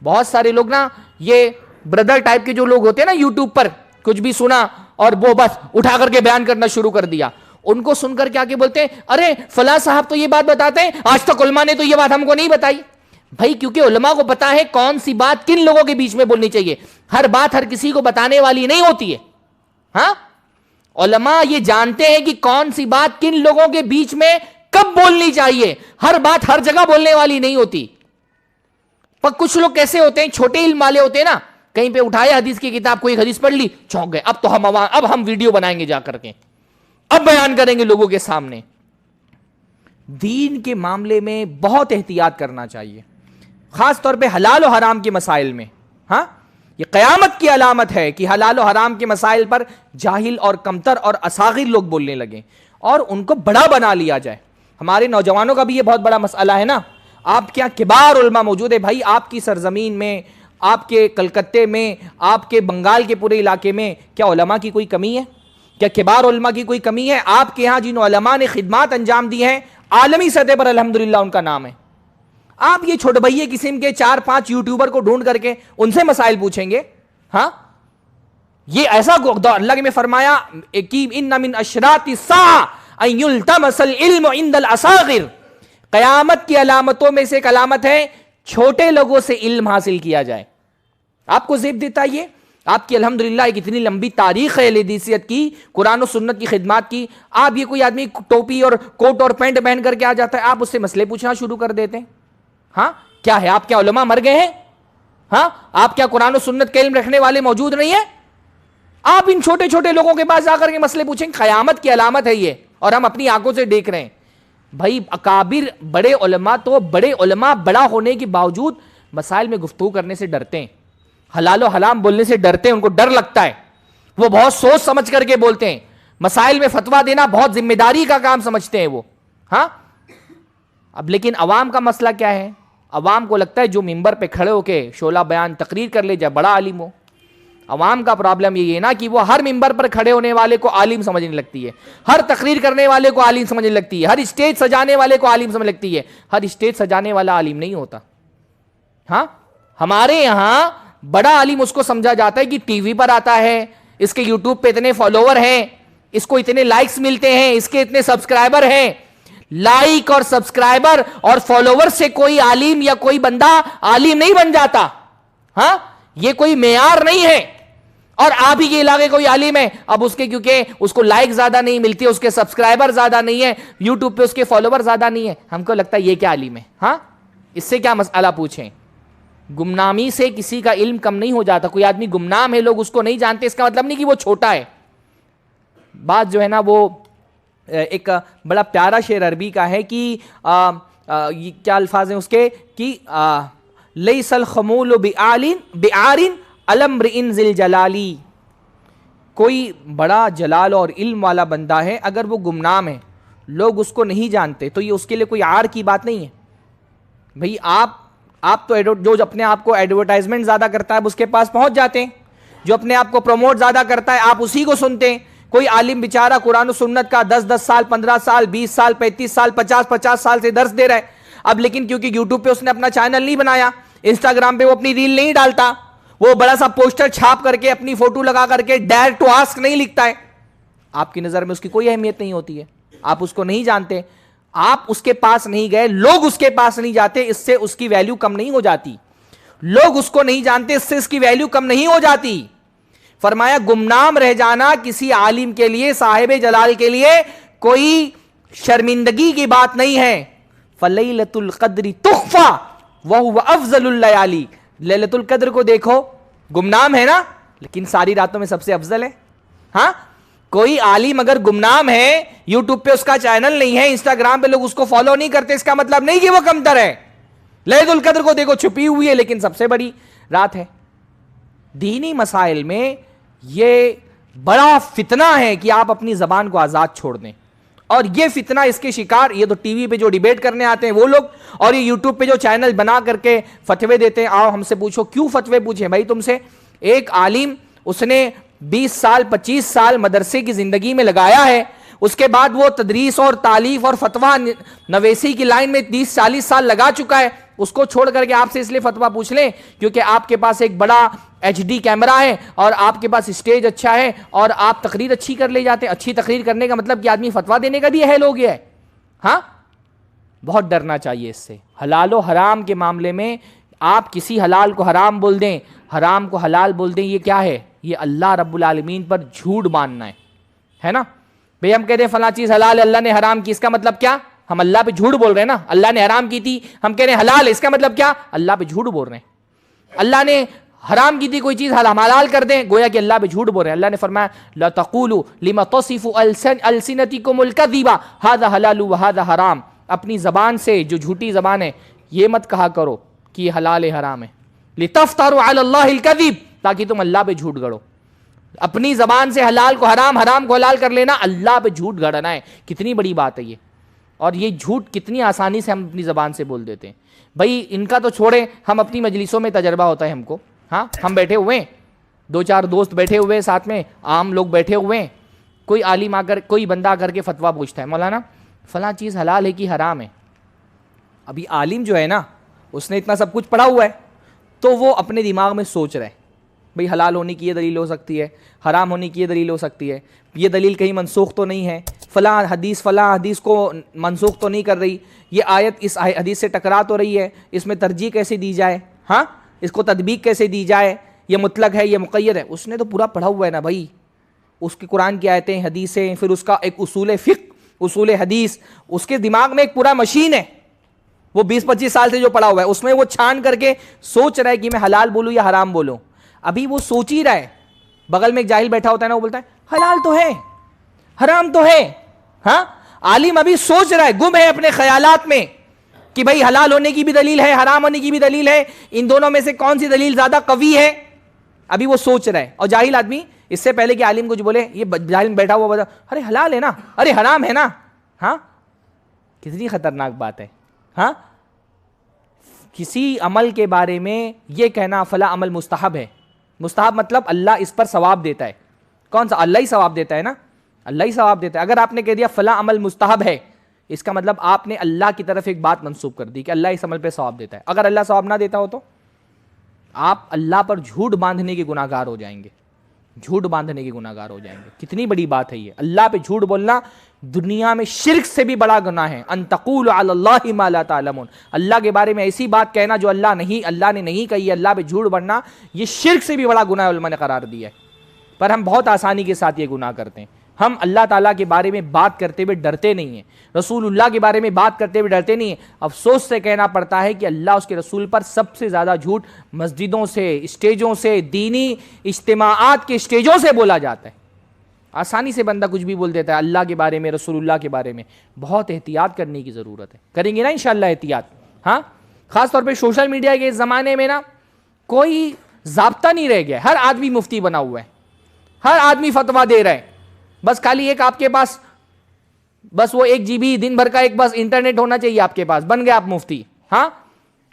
Speaker 1: بہت سارے لوگ نا، یہ بردر ٹائپ کے جو لوگ ہوتے ہیں نا یوٹیوب پر، کچھ بھی سنا اور وہ بس اٹھا کر کے بیان کرنا شروع کر دیا. ان کو سن کر کے آ کے بولتے ہیں ارے فلاں صاحب تو یہ بات بتاتے ہیں، آج تک علماء نے تو یہ بات ہم کو نہیں بتائی. بھائی کیونکہ علماء کو پتا ہے کون سی بات کن لوگوں کے بیچ میں بولنی چاہیے. ہر بات ہر کسی کو بتانے والی نہیں ہوتی ہے. ہاں علماء یہ جانتے ہیں کہ کون سی بات کن لوگوں کے بیچ میں کب بولنی چاہیے. ہر بات ہر جگہ بولنے والی نہیں ہوتی. پر کچھ لوگ کیسے ہوتے ہیں، چھوٹے علم والے ہوتے ہیں نا، کہیں پہ اٹھائے حدیث کی کتاب، کوئی حدیث پڑھ لی، چونک گئے، اب تو ہم ویڈیو بنائیں گے جا کر کے، اب بیان کریں گے لوگوں کے سامنے۔ دین کے معاملے میں بہت احتیاط کرنا چاہیے، خاص طور پہ حلال و حرام کے مسائل میں۔ ہاں، یہ قیامت کی علامت ہے کہ حلال و حرام کے مسائل پر جاہل اور کمتر اور اصاغر لوگ بولنے لگیں اور ان کو بڑا بنا لیا جائے۔ ہمارے نوجوانوں کا بھی یہ بہت بڑا مسئلہ ہے نا۔ آپ کیا کبار علماء موجود ہے بھائی، آپ کی سرزمین میں، آپ کے کلکتے میں، آپ کے بنگال کے پورے علاقے میں کیا علماء کی کوئی کمی ہے؟ کیا کبار علماء کی کوئی کمی ہے؟ آپ کے ہاں جن علماء نے خدمات انجام دی ہیں عالمی سطح پر الحمدللہ ان کا نام ہے، آپ یہ چھوٹے بھئیے قسم کے 4-5 یوٹیوبر کو ڈھونڈ کر کے ان سے مسائل پوچھیں گے؟ ہاں، یہ ایسا اللہ نے فرمایا کہ ان من اشراط الساعہ ان یلتمس العلم عند الاصاغر، قیامت کی علامتوں میں سے ایک علامت ہے چھوٹے لوگوں سے علم حاصل کیا جائے۔ آپ کو زیب دیتا یہ، آپ کی الحمدللہ ایک اتنی لمبی تاریخ ہے حدیثیت کی، قرآن و سنت کی خدمات کی، آپ یہ کوئی آدمی ٹوپی اور کوٹ اور پینٹ پہن کر کے آ جاتا ہے، آپ اس سے مسئلے پوچھنا شروع کر دیتے ہیں۔ ہاں، کیا ہے؟ آپ کیا علماء مر گئے ہیں؟ ہاں، آپ کیا قرآن و سنت کے علم رکھنے والے موجود نہیں ہیں؟ آپ ان چھوٹے چھوٹے لوگوں کے پاس جا کر کے مسئلے پوچھیں، قیامت کی علامت ہے یہ، اور ہم اپنی آنکھوں سے دیکھ رہے ہیں۔ بھائی اکابر بڑے علماء تو بڑے علماء بڑا ہونے کے باوجود مسائل میں گفتگو کرنے سے ڈرتے ہیں، حلال و حرام بولنے سے ڈرتے ہیں، ان کو ڈر لگتا ہے، وہ بہت سوچ سمجھ کر کے بولتے ہیں، مسائل میں فتویٰ دینا بہت ذمہ داری کا کام سمجھتے ہیں وہ۔ ہاں، اب لیکن عوام کا مسئلہ کیا ہے؟ عوام کو لگتا ہے جو ممبر پہ کھڑے ہو کے شعلہ بیان تقریر کر لے جائے بڑا عالم ہو۔ عوام کا پرابلم یہ ہے نا کہ وہ ہر ممبر پر کھڑے ہونے والے کو عالم سمجھنے لگتی ہے، ہر تقریر کرنے والے کو عالم سمجھنے لگتی ہے، ہر اسٹیج سجانے والے کو عالم سمجھنے لگتی ہے، ہر اسٹیج سجانے والا عالم نہیں ہوتا۔ ہاں، ہمارے یہاں بڑا عالم اس کو سمجھا جاتا ہے کہ ٹی وی پر آتا ہے، اس کے یوٹیوب پہ اتنے فالوور ہیں، اس کو اتنے لائکس ملتے ہیں، اس کے اتنے سبسکرائبر ہیں۔ لائک اور سبسکرائبر اور فالوور سے کوئی عالم یا کوئی بندہ عالم نہیں بن جاتا۔ ہاں، یہ کوئی معیار نہیں ہے۔ اور آپ ہی کے علاقے کوئی عالم ہے، اب اس کے کیونکہ اس کو لائک زیادہ نہیں ملتی، اس کے سبسکرائبر زیادہ نہیں ہے، یوٹیوب پہ اس کے فالوور زیادہ نہیں ہے، ہم کو لگتا ہے یہ کیا عالم ہے۔ ہاں، اس سے کیا مسئلہ پوچھیں؟ گمنامی سے کسی کا علم کم نہیں ہو جاتا۔ کوئی آدمی گمنام ہے، لوگ اس کو نہیں جانتے، اس کا مطلب نہیں کہ وہ چھوٹا ہے۔ بات جو ہے نا وہ ایک بڑا پیارا شعر عربی کا ہے کہ کیا الفاظ ہیں اس کے کہ لیس الخمول بعار علی امرئ ذی الجلال، کوئی بڑا جلال اور علم والا بندہ ہے، اگر وہ گمنام ہے لوگ اس کو نہیں جانتے تو یہ اس کے لیے کوئی عار کی بات نہیں ہے۔ بھئی آپ تو جو اپنے آپ کو ایڈورٹائزمنٹ زیادہ کرتا ہے اس کے پاس پہنچ جاتے ہیں، جو اپنے آپ کو پروموٹ زیادہ کرتا ہے آپ اسی کو سنتے ہیں۔ کوئی عالم بیچارہ قرآن و سنت کا 10 سال 15 سال 20 سال 35 سال 50 سال سے درس دے رہا ہے، اب لیکن کیونکہ یوٹیوب پہ اس نے اپنا چینل نہیں بنایا، انسٹاگرام پہ وہ اپنی ریل نہیں ڈالتا، وہ بڑا سا پوسٹر چھاپ کر کے اپنی فوٹو لگا کر کے ڈیئر ٹو آسک نہیں لکھتا ہے، آپ کی نظر میں اس کی کوئی اہمیت نہیں ہوتی ہے، آپ اس کو نہیں جانتے، آپ اس کے پاس نہیں گئے، لوگ اس کے پاس نہیں جاتے، اس سے اس کی ویلیو کم نہیں ہو جاتی، لوگ اس کو نہیں جانتے، اس سے اس کی ویلیو کم نہیں ہو جاتی۔ فرمایا گمنام رہ جانا کسی عالم کے لیے، صاحب جلال کے لیے کوئی شرمندگی کی بات نہیں ہے۔ فلیلۃ القدر تخفى وهو افضل الليالي، لیلۃ القدر کو دیکھو، گمنام ہے نا لیکن ساری راتوں میں سب سے افضل ہے۔ ہاں، کوئی عالم اگر گمنام ہے، یوٹیوب پہ اس کا چینل نہیں ہے، انسٹاگرام پہ لوگ اس کو فالو نہیں کرتے، اس کا مطلب نہیں کہ وہ کمتر ہے۔ لیلۃ القدر کو دیکھو، چھپی ہوئی ہے لیکن سب سے بڑی رات ہے۔ دینی مسائل میں یہ بڑا فتنہ ہے کہ آپ اپنی زبان کو آزاد چھوڑ دیں، اور یہ فتنہ اس کے شکار یہ تو ٹی وی پہ جو ڈیبیٹ کرنے آتے ہیں وہ لوگ، اور یہ یوٹیوب پہ جو چینل بنا کر کے فتوے دیتے ہیں۔ آؤ ہم سے پوچھو، کیوں فتوے پوچھیں بھائی تم سے؟ ایک عالم اس نے 20 سال 25 سال مدرسے کی زندگی میں لگایا ہے، اس کے بعد وہ تدریس اور تعلیف اور فتویٰ نویسی کی لائن میں 30-40 سال لگا چکا ہے، اس کو چھوڑ کر کے آپ سے اس لیے فتویٰ پوچھ لیں کیونکہ آپ کے پاس ایک بڑا HD کیمرہ ہے اور آپ کے پاس اسٹیج اچھا ہے اور آپ تقریر اچھی کر لے جاتے ہیں۔ اچھی تقریر کرنے کا مطلب کہ آدمی فتویٰ دینے کا بھی اہل ہو گیا ہے۔ ہاں، بہت ڈرنا چاہیے اس سے۔ حلال و حرام کے معاملے میں آپ کسی حلال کو حرام بول دیں، حرام کو حلال بول دیں، یہ کیا ہے؟ یہ اللہ رب العالمین پر جھوٹ ماننا ہے نا۔ بھئی ہم کہتے ہیں فلاں چیز حلال ہے، اللہ نے حرام کی، اس کا مطلب کیا؟ ہم اللہ پہ جھوٹ بول رہے ہیں نا۔ اللہ نے حرام کی تھی، ہم کہہ رہے ہیں حلال ہے، اس کا مطلب کیا؟ اللہ پہ جھوٹ بول رہے ہیں۔ اللہ نے حرام کی تھی کوئی چیز حلال کر دیں، گویا کہ اللہ پہ جھوٹ بول رہے ہیں۔ اللہ نے فرمایا لا تقولوا لما تصف السنتکم الکذب ھذا حلال وھذا حرام، اپنی زبان سے جو جھوٹی زبان ہے یہ مت کہا کرو کہ یہ حلال ہے حرام ہے، لتفتروا علی اللہ الکذب، تاکہ تم اللہ پہ جھوٹ گڑو۔ اپنی زبان سے حلال کو حرام، حرام کو حلال کر لینا، اللہ پہ جھوٹ گڑنا ہے، کتنی بڑی بات ہے یہ۔ اور یہ جھوٹ کتنی آسانی سے ہم اپنی زبان سے بول دیتے ہیں۔ بھائی ان کا تو چھوڑیں، ہم اپنی مجلسوں میں تجربہ ہوتا ہے ہم کو، ہاں ہم بیٹھے ہوئے ہیں، 2-4 دوست بیٹھے ہوئے ہیں ساتھ میں، عام لوگ بیٹھے ہوئے ہیں، کوئی عالم آ کر، کوئی بندہ آ کر کے فتویٰ پوچھتا ہے، مولانا فلاں چیز حلال ہے کہ حرام ہے۔ ابھی عالم جو ہے نا، اس نے اتنا سب کچھ پڑھا ہوا ہے، تو وہ اپنے دماغ میں سوچ رہا ہے بھئی حلال ہونے کی یہ دلیل ہو سکتی ہے، حرام ہونے کی یہ دلیل ہو سکتی ہے، یہ دلیل کہیں منسوخ تو نہیں ہے، فلاں حدیث کو منسوخ تو نہیں کر رہی، یہ آیت اس حدیث سے ٹکرا تو رہی ہے، اس میں ترجیح کیسے دی جائے، ہاں اس کو تطبیق کیسے دی جائے، یہ مطلق ہے یہ مقید ہے۔ اس نے تو پورا پڑھا ہوا ہے نا بھائی، اس کی قرآن کی آیتیں، حدیثیں، پھر اس کا ایک اصول فقہ، اصول حدیث، اس کے دماغ میں ایک پورا مشین ہے، وہ 20-25 سال سے جو پڑھا ہوا ہے، اس میں وہ چھان کر کے سوچ رہا ہے کہ میں حلال بولوں یا حرام بولوں۔ ابھی وہ سوچ ہی رہا ہے، بغل میں ایک جاہل بیٹھا ہوتا ہے نا، وہ بولتا ہے حلال تو ہے حرام تو ہے، ہاں عالم ابھی سوچ رہا ہے، گم ہے اپنے خیالات میں کہ بھائی حلال ہونے کی بھی دلیل ہے، حرام ہونے کی بھی دلیل ہے، ان دونوں میں سے کون سی دلیل زیادہ قوی ہے، ابھی وہ سوچ رہا ہے۔ اور جاہل آدمی اس سے پہلے کہ عالم کچھ بولے، یہ جاہل بیٹھا ہوا بتا ارے حلال ہے نا، ارے حرام ہے نا، ہاں کتنی خطرناک بات ہے۔ ہاں کسی عمل کے بارے میں یہ کہنا فلاں عمل مستحب ہے، مستحب مطلب اللہ اس پر ثواب دیتا ہے، کون سا؟ اللہ ہی ثواب دیتا ہے نا، اللہ ہی ثواب دیتا ہے۔ اگر آپ نے کہہ دیا فلاں عمل مستحب ہے، اس کا مطلب آپ نے اللہ کی طرف ایک بات منسوب کر دی کہ اللہ اس عمل پہ ثواب دیتا ہے۔ اگر اللہ ثواب نہ دیتا ہو تو آپ اللہ پر جھوٹ باندھنے کے گناہ گار ہو جائیں گے، جھوٹ باندھنے کے گناہ گار ہو جائیں گے۔ کتنی بڑی بات ہے یہ، اللہ پہ جھوٹ بولنا دنیا میں شرک سے بھی بڑا گناہ ہے۔ ان تقولوا علی اللہ ما لا تعلمون، اللہ کے بارے میں ایسی بات کہنا جو اللہ نے نہیں کہی ہے، اللہ پہ جھوٹ بننا، یہ شرک سے بھی بڑا گناہ علماء نے قرار دیا ہے۔ پر ہم بہت آسانی کے ساتھ یہ گناہ کرتے ہیں۔ ہم اللہ تعالیٰ کے بارے میں بات کرتے ہوئے ڈرتے نہیں ہیں، رسول اللہ کے بارے میں بات کرتے ہوئے ڈرتے نہیں ہیں۔ افسوس سے کہنا پڑتا ہے کہ اللہ اس کے رسول پر سب سے زیادہ جھوٹ مسجدوں سے، اسٹیجوں سے، دینی اجتماعات کے اسٹیجوں سے بولا جاتا ہے۔ آسانی سے بندہ کچھ بھی بول دیتا ہے اللہ کے بارے میں، رسول اللہ کے بارے میں۔ بہت احتیاط کرنے کی ضرورت ہے، کریں گے نا انشاءاللہ احتیاط۔ ہاں خاص طور پہ سوشل میڈیا کے زمانے میں نا کوئی ضابطہ نہیں رہ گیا، ہر آدمی مفتی بنا ہوا ہے، ہر آدمی فتویٰ دے رہا ہے، بس خالی ایک آپ کے پاس بس وہ 1 GB دن بھر کا ایک بس انٹرنیٹ ہونا چاہیے آپ کے پاس، بن گیا آپ مفتی۔ ہاں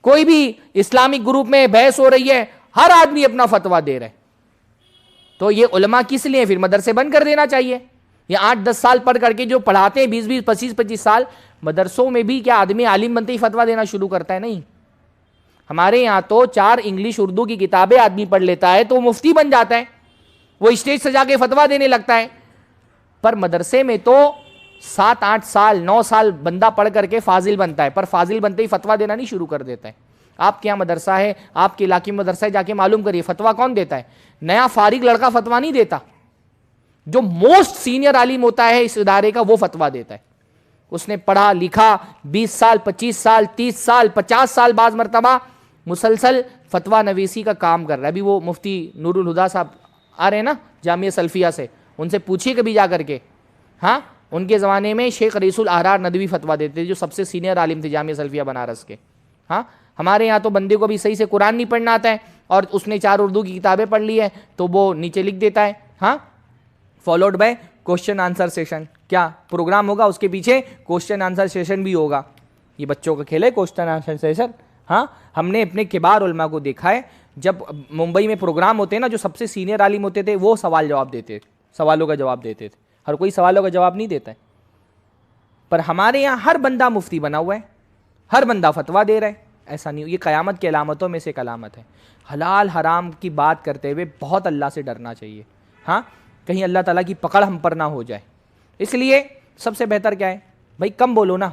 Speaker 1: کوئی بھی اسلامک گروپ میں بحث ہو رہی ہے، ہر آدمی اپنا فتویٰ دے رہا ہے، تو یہ علماء کس لیے؟ پھر مدرسے بند کر دینا چاہیے۔ یہ 8-10 سال پڑھ کر کے جو پڑھاتے ہیں، 20-20 25-25 سال، مدرسوں میں بھی کیا آدمی عالم بنتے ہی فتویٰ دینا شروع کرتا ہے؟ نہیں، ہمارے یہاں تو 4 انگلش اردو کی کتابیں آدمی پڑھ لیتا ہے تو وہ مفتی بن جاتا ہے، وہ اسٹیج سجا کے فتویٰ دینے لگتا ہے۔ پر مدرسے میں تو 7-8 سال 9 سال بندہ پڑھ کر کے فاضل بنتا ہے، پر فاضل بنتے ہی فتویٰ دینا نہیں شروع کر دیتا ہے۔ آپ کے یہاں مدرسہ ہے، آپ کے علاقے میں مدرسہ ہے، جا کے معلوم کریے فتویٰ کون دیتا ہے۔ نیا فارغ لڑکا فتویٰ نہیں دیتا، جو موسٹ سینئر عالم ہوتا ہے اس ادارے کا وہ فتویٰ دیتا ہے۔ اس نے پڑھا لکھا 20 سال 25 سال 30 سال 50 سال بعض مرتبہ مسلسل فتویٰ نویسی کا کام کر رہا ہے۔ ابھی وہ مفتی نور الہدا صاحب آ رہے ہیں نا جامعہ سلفیہ سے، ان سے پوچھیے کبھی جا کر کے، ہاں ان کے زمانے میں شیخ رئیس الاحرار ندوی فتویٰ دیتے تھے، جو سب سے سینئر عالم تھے جامعہ سلفیہ بنارس کے۔ ہاں ہمارے یہاں تو بندے کو بھی صحیح سے قرآن نہیں پڑھنا آتا ہے، اور اس نے 4 اردو کی کتابیں پڑھ لی ہے تو وہ نیچے لکھ دیتا ہے، ہاں followed by question answer session. کیا پروگرام ہوگا اس کے پیچھے؟ کوشچن آنسر سیشن بھی ہوگا۔ یہ بچوں کا کھیل ہے کوشچن آنسر سیشن۔ ہاں ہم نے اپنے کبار علماء کو دیکھا ہے، جب ممبئی میں پروگرام ہوتے ہیں نا، جو سب سے سینئر عالم ہوتے تھے وہ سوال جواب دیتے تھے، سوالوں کا جواب دیتے تھے۔ ہر کوئی سوالوں کا جواب نہیں دیتا ہے، پر ہمارے یہاں ہر بندہ مفتی بنا ہوا ہے، ہر بندہ فتویٰ دے رہا ہے۔ ایسا نہیں، یہ قیامت کی علامتوں میں سے ایک علامت ہے۔ حلال حرام کی بات کرتے ہوئے بہت اللہ سے ڈرنا چاہیے، ہاں کہیں اللہ تعالیٰ کی پکڑ ہم پر نہ ہو جائے۔ اس لیے سب سے بہتر کیا ہے بھائی، کم بولو نا،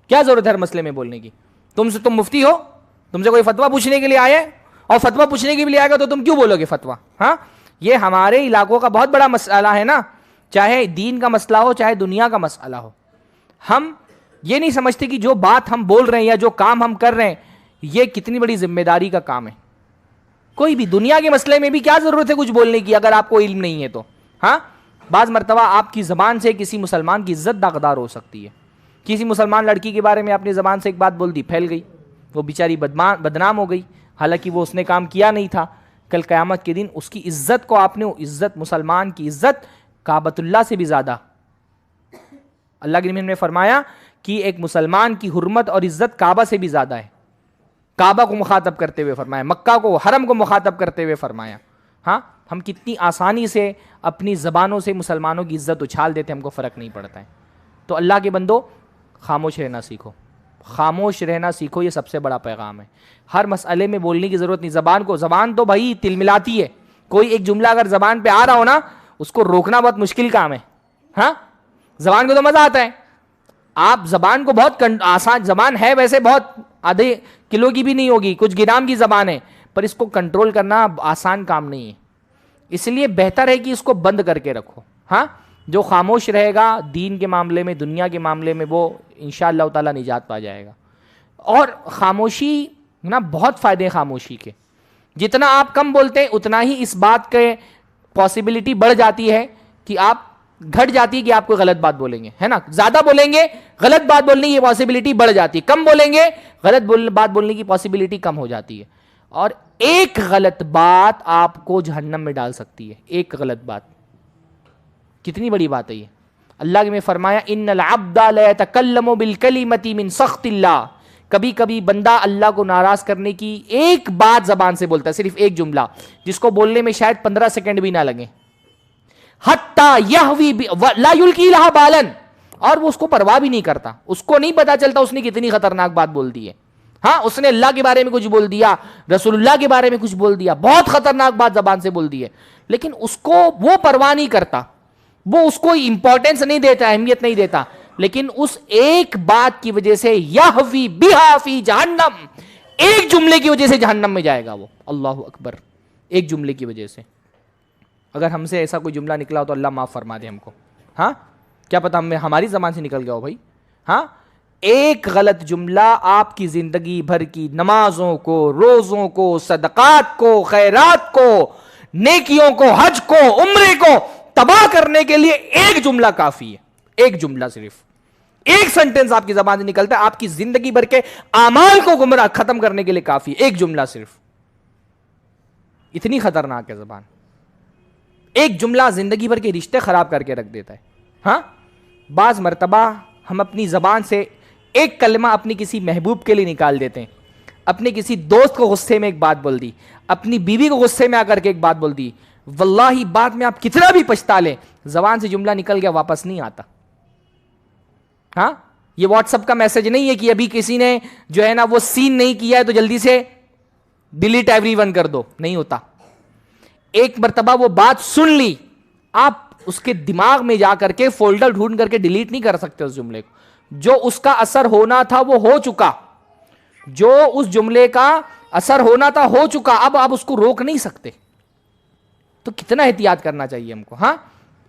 Speaker 1: کیا ضرورت ہے ہر مسئلے میں بولنے کی؟ تم مفتی ہو، تم سے کوئی فتویٰ پوچھنے کے لیے آئے، اور فتویٰ پوچھنے کے لیے آئے گا تو تم کیوں بولو گے فتویٰ؟ ہاں یہ ہمارے علاقوں کا بہت بڑا مسئلہ ہے نا، چاہے دین کا مسئلہ ہو چاہے دنیا کا مسئلہ ہو۔ ہم یہ نہیں سمجھتے کہ جو بات ہم بول رہے ہیں یا جو کام ہم کر رہے ہیں یہ کتنی بڑی ذمہ داری کا کام ہے۔ کوئی بھی دنیا کے مسئلے میں بھی کیا ضرورت ہے کچھ بولنے کی اگر آپ کو علم نہیں ہے تو. ہاں بعض مرتبہ آپ کی زبان سے کسی مسلمان کی عزت داغدار ہو سکتی ہے. کسی مسلمان لڑکی کے بارے میں اپنی زبان سے ایک بات بول دی, پھیل گئی, وہ بیچاری بدنام ہو گئی, حالانکہ وہ اس نے کام کیا نہیں تھا. کل قیامت کے دن اس کی عزت کو آپ نے, عزت مسلمان کی عزت کعبۃ اللہ سے بھی زیادہ, اللہ کے نبی نے فرمایا کہ ایک مسلمان کی حرمت اور عزت کعبہ سے بھی زیادہ ہے. کعبہ کو مخاطب کرتے ہوئے فرمایا, مکہ کو, حرم کو مخاطب کرتے ہوئے فرمایا. ہاں ہم کتنی آسانی سے اپنی زبانوں سے مسلمانوں کی عزت اچھال دیتے ہیں, ہم کو فرق نہیں پڑتا ہے. تو اللہ کے بندو خاموش رہنا سیکھو, خاموش رہنا سیکھو, یہ سب سے بڑا پیغام ہے. ہر مسئلے میں بولنے کی ضرورت نہیں. زبان تو بھائی تل ملاتی ہے. کوئی ایک جملہ اگر زبان پہ آ رہا ہو نا, اس کو روکنا بہت مشکل کام ہے. ہاں زبان کو تو مزہ آتا ہے, آپ زبان کو بہت آسان, زبان ہے ویسے بہت آدھے کلو کی بھی نہیں ہوگی, کچھ گرام کی زبان ہے, پر اس کو کنٹرول کرنا آسان کام نہیں ہے. اس لیے بہتر ہے کہ اس کو بند کر کے رکھو. ہاں جو خاموش رہے گا دین کے معاملے میں, دنیا کے معاملے میں, وہ انشاءاللہ تعالی نجات پا جائے گا. اور خاموشی نا بہت فائدے ہیں خاموشی کے. جتنا آپ کم بولتے ہیں اتنا ہی اس بات کے پاسبلٹی بڑھ جاتی ہے کہ آپ, گھٹ جاتی ہے کہ آپ کوئی غلط بات بولیں گے, ہے نا. زیادہ بولیں گے غلط بات بولنے کی پاسبلٹی بڑھ جاتی ہے, کم بولیں گے غلط بات بولنے کی پاسبلٹی کم ہو جاتی ہے. اور ایک غلط بات آپ کو جہنم میں ڈال سکتی ہے. ایک غلط بات کتنی بڑی بات ہے یہ. اللہ نے فرمایا ان العبد لا يتكلم بالكلمة من سخط اللہ, کبھی کبھی بندہ اللہ کو ناراض کرنے کی ایک بات زبان سے بولتا ہے, صرف ایک جملہ, جس کو بولنے میں شاید 15 سیکنڈ بھی نہ لگے. حتی یہوی لا یلقی لہا بالا, اور وہ اس کو پرواہ بھی نہیں کرتا, اس کو نہیں پتا چلتا اس نے کتنی خطرناک بات بول دی ہے. ہاں اس نے اللہ کے بارے میں کچھ بول دیا, رسول اللہ کے بارے میں کچھ بول دیا, بہت خطرناک بات زبان سے بول دی ہے, لیکن اس کو وہ پرواہ نہیں کرتا, وہ اس کو امپورٹنس نہیں دیتا, اہمیت نہیں دیتا. لیکن اس ایک بات کی وجہ سے یہوی بہا فی جہنم, ایک جملے کی وجہ سے جہنم میں جائے گا وہ. اللہ اکبر, ایک جملے کی وجہ سے. اگر ہم سے ایسا کوئی جملہ نکلا ہو تو اللہ معاف فرما دے ہم کو. ہاں کیا پتا ہماری زبان سے نکل گیا ہو بھائی. ہاں ایک غلط جملہ آپ کی زندگی بھر کی نمازوں کو, روزوں کو, صدقات کو, خیرات کو, نیکیوں کو, حج کو, عمرے کو تباہ کرنے کے لیے ایک جملہ کافی ہے. ایک جملہ, صرف ایک سنٹنس آپ کی زبان سے نکلتا ہے, آپ کی زندگی بھر کے اعمال کو گمراہ ختم کرنے کے لیے کافی ہے. ایک جملہ صرف, اتنی خطرناک ہے زبان. ایک جملہ زندگی بھر کے رشتے خراب کر کے رکھ دیتا ہے. ہاں بعض مرتبہ ہم اپنی زبان سے ایک کلمہ اپنی کسی محبوب کے لیے نکال دیتے ہیں. اپنے کسی دوست کو غصے میں ایک بات بول دی, اپنی بیوی کو غصے میں آ کر کے ایک بات بول دی, واللہ بعد میں آپ کتنا بھی پچھتا لیں, زبان سے جملہ نکل گیا واپس نہیں آتا. ہاں یہ واٹس ایپ کا میسج نہیں ہے کہ ابھی کسی نے جو ہے نا وہ سین نہیں کیا ہے تو جلدی سے ڈیلیٹ ایوری ون کر دو, نہیں ہوتا. ایک مرتبہ وہ بات سن لی, آپ اس کے دماغ میں جا کر کے فولڈر ڈھونڈ کر کے ڈیلیٹ نہیں کر سکتے اس جملے کو. جو اس کا اثر ہونا تھا وہ ہو چکا, جو اس جملے کا اثر ہونا تھا ہو چکا, اب آپ اس کو روک نہیں سکتے. تو کتنا احتیاط کرنا چاہیے ہم کو. ہاں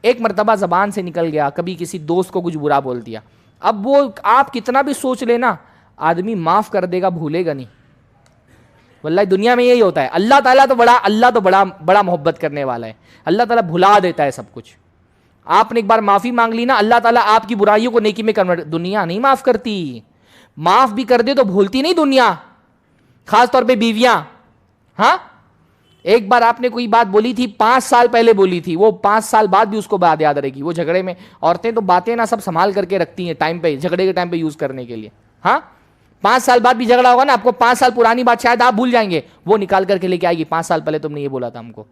Speaker 1: ایک مرتبہ زبان سے نکل گیا, کبھی کسی دوست کو کچھ برا بول دیا, اب وہ آپ کتنا بھی سوچ لینا آدمی معاف کر دے گا, بھولے گا نہیں. واللہ دنیا میں یہی ہوتا ہے. اللہ تعالیٰ تو بڑا محبت کرنے والا ہے. اللہ تعالیٰ بھلا دیتا ہے سب کچھ. آپ نے ایک بار معافی مانگ لی نا, اللہ تعالیٰ آپ کی برائیوں کو نیکی میں کنورٹ. دنیا نہیں معاف کرتی, معاف بھی کر دے تو بھولتی نہیں دنیا, خاص طور پہ بیویاں. ہاں ایک بار آپ نے کوئی بات بولی تھی 5 سال پہلے بولی تھی, وہ 5 سال بعد بھی اس کو بات یاد رہے گی. وہ جھگڑے میں عورتیں تو باتیں نا سب سنبھال کر کے رکھتی ہیں ٹائم پہ, جھگڑے کے ٹائم پہ یوز کرنے کے لیے. ہاں 5 سال بعد بھی جھگڑا ہوگا نا, آپ کو 5 سال پرانی بات شاید آپ بھول جائیں گے, وہ نکال کر کے لے کے آئے گی 5 سال پہلے تم نے یہ بولا تھا ہم کو.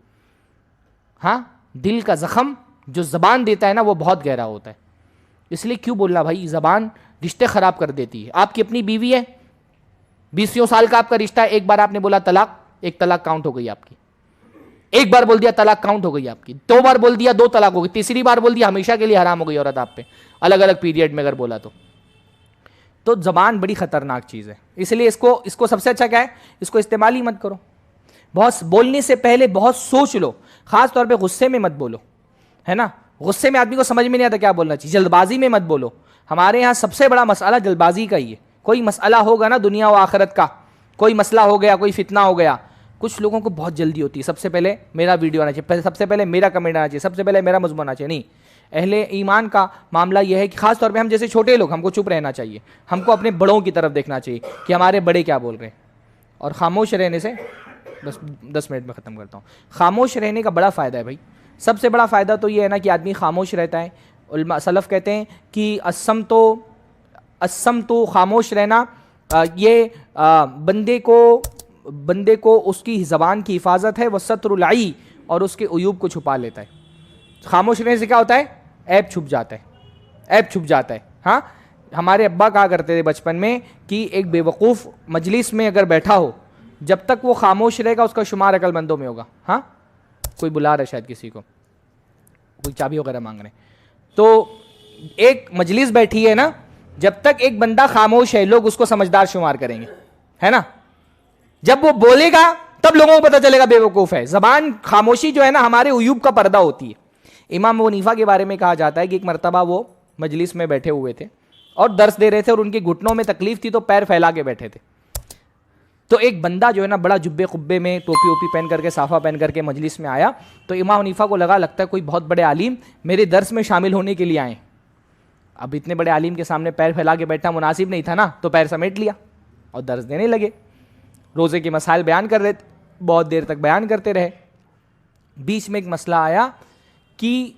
Speaker 1: ہاں دل کا زخم جو زبان دیتا ہے نا وہ بہت گہرا ہوتا ہے. اس لیے کیوں بولنا بھائی, زبان رشتے خراب کر دیتی ہے. آپ کی اپنی بیوی ہے, 20 سال کا آپ کا رشتہ ہے, ایک بار آپ نے بولا طلاق, ایک طلاق کاؤنٹ ہو گئی آپ کی. ایک بار بول دیا طلاق کاؤنٹ ہو گئی آپ کی. 2 بار بول دیا 2 طلاق ہو گئی. تیسری بار بول دیا ہمیشہ کے لیے حرام ہو گئی عورت آپ پہ, الگ الگ پیریڈ میں اگر بولا تو زبان بڑی خطرناک چیز ہے. اس لیے اس کو سب سے اچھا کیا ہے, اس کو استعمال ہی مت کرو. بہت بولنے سے پہلے بہت سوچ لو, خاص طور پہ غصے میں مت بولو, ہے نا. غصے میں آدمی کو سمجھ میں نہیں آتا کیا بولنا چاہیے. جلد بازی میں مت بولو. ہمارے یہاں سب سے بڑا مسئلہ جلد بازی کا ہی ہے. کوئی مسئلہ ہوگا نا دنیا و آخرت کا, کوئی مسئلہ ہو گیا, کوئی فتنہ ہو گیا, کچھ لوگوں کو بہت جلدی ہوتی ہے، سب سے پہلے میرا ویڈیو آنا چاہیے، سب سے پہلے میرا کمنٹ آنا چاہیے، سب سے پہلے میرا مضمون آنا چاہیے. نہیں، اہل ایمان کا معاملہ یہ ہے کہ خاص طور پہ ہم جیسے چھوٹے لوگ، ہم کو چپ رہنا چاہیے، ہم کو اپنے بڑوں کی طرف دیکھنا چاہیے کہ ہمارے بڑے کیا بول رہے ہیں، اور خاموش رہنے سے 10 منٹ میں ختم کرتا ہوں. خاموش رہنے کا بڑا فائدہ ہے بھائی. سب سے بڑا فائدہ تو یہ ہے نا کہ آدمی خاموش رہتا ہے. علماء سلف کہتے ہیں کہ الصمت خاموش رہنا یہ بندے کو اس کی زبان کی حفاظت ہے، وستر العی، اور اس کے عیوب کو چھپا لیتا ہے. خاموش رہنے سے کیا ہوتا ہے؟ عیب چھپ جاتا ہے. ہاں، ہمارے ابا کہا کرتے تھے بچپن میں کہ ایک بے وقوف مجلس میں اگر بیٹھا ہو، جب تک وہ خاموش رہے گا اس کا شمار عقل مندوں میں ہوگا. ہاں، کوئی بلا رہا ہے شاید کسی کو، کوئی چابی وغیرہ مانگ رہے ہیں. تو ایک مجلس بیٹھی ہے نا، جب تک ایک بندہ خاموش ہے لوگ اس کو سمجھدار شمار کریں گے، ہے نا. جب وہ بولے گا تب لوگوں کو پتہ چلے گا بے وقوف ہے. زبان خاموشی جو ہے نا ہمارے عیوب کا پردہ ہوتی ہے. امام ابو حنیفہ کے بارے میں کہا جاتا ہے کہ ایک مرتبہ وہ مجلس میں بیٹھے ہوئے تھے اور درس دے رہے تھے، اور ان کے گھٹنوں میں تکلیف تھی تو پیر پھیلا کے بیٹھے تھے. تو ایک بندہ جو ہے نا بڑا جبے قبے میں ٹوپی اوپی پہن کر کے صافہ پہن کر کے مجلس میں آیا. تو امام حنیفہ کو لگتا ہے کوئی بہت بڑے عالم میرے درس میں شامل ہونے کے لیے آئے. اب اتنے بڑے عالم کے سامنے پیر پھیلا کے بیٹھنا مناسب نہیں تھا نا، تو پیر سمیٹ لیا اور درس دینے لگے. روزے کے مسائل بیان کر رہے تھے، بہت دیر تک بیان کرتے رہے. بیچ میں ایک مسئلہ آیا کہ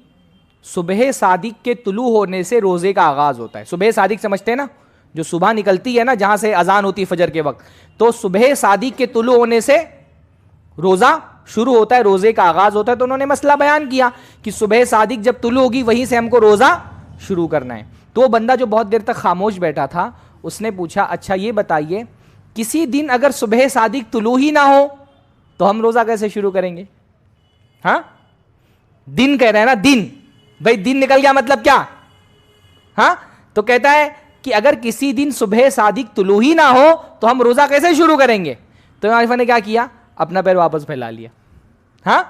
Speaker 1: صبح صادق کے طلوع ہونے سے روزے کا آغاز ہوتا ہے. صبح صادق سمجھتے ہیں نا، جو صبح نکلتی ہے نا جہاں سے اذان ہوتی ہے فجر کے وقت، تو صبح صادق کے طلوع ہونے سے روزہ شروع ہوتا ہے، روزے کا آغاز ہوتا ہے. تو انہوں نے مسئلہ بیان کیا کہ صبح صادق جب طلوع ہوگی وہیں سے ہم کو روزہ شروع کرنا ہے. تو وہ بندہ جو بہت دیر تک خاموش بیٹھا تھا اس نے پوچھا اچھا یہ بتائیے کسی دن اگر صبح صادق طلوع ہی نہ ہو تو ہم روزہ کیسے شروع کریں گے؟ ہاں، دن کہہ رہے ہیں نا، دن بھائی دن نکل گیا مطلب کیا؟ ہاں، تو کہتا ہے کہ اگر کسی دن صبح صادق طلوع ہی نہ ہو تو ہم روزہ کیسے شروع کریں گے؟ تو امام حنیفہ نے کیا کیا؟ اپنا پیر واپس پھیلا لیا. ہاں،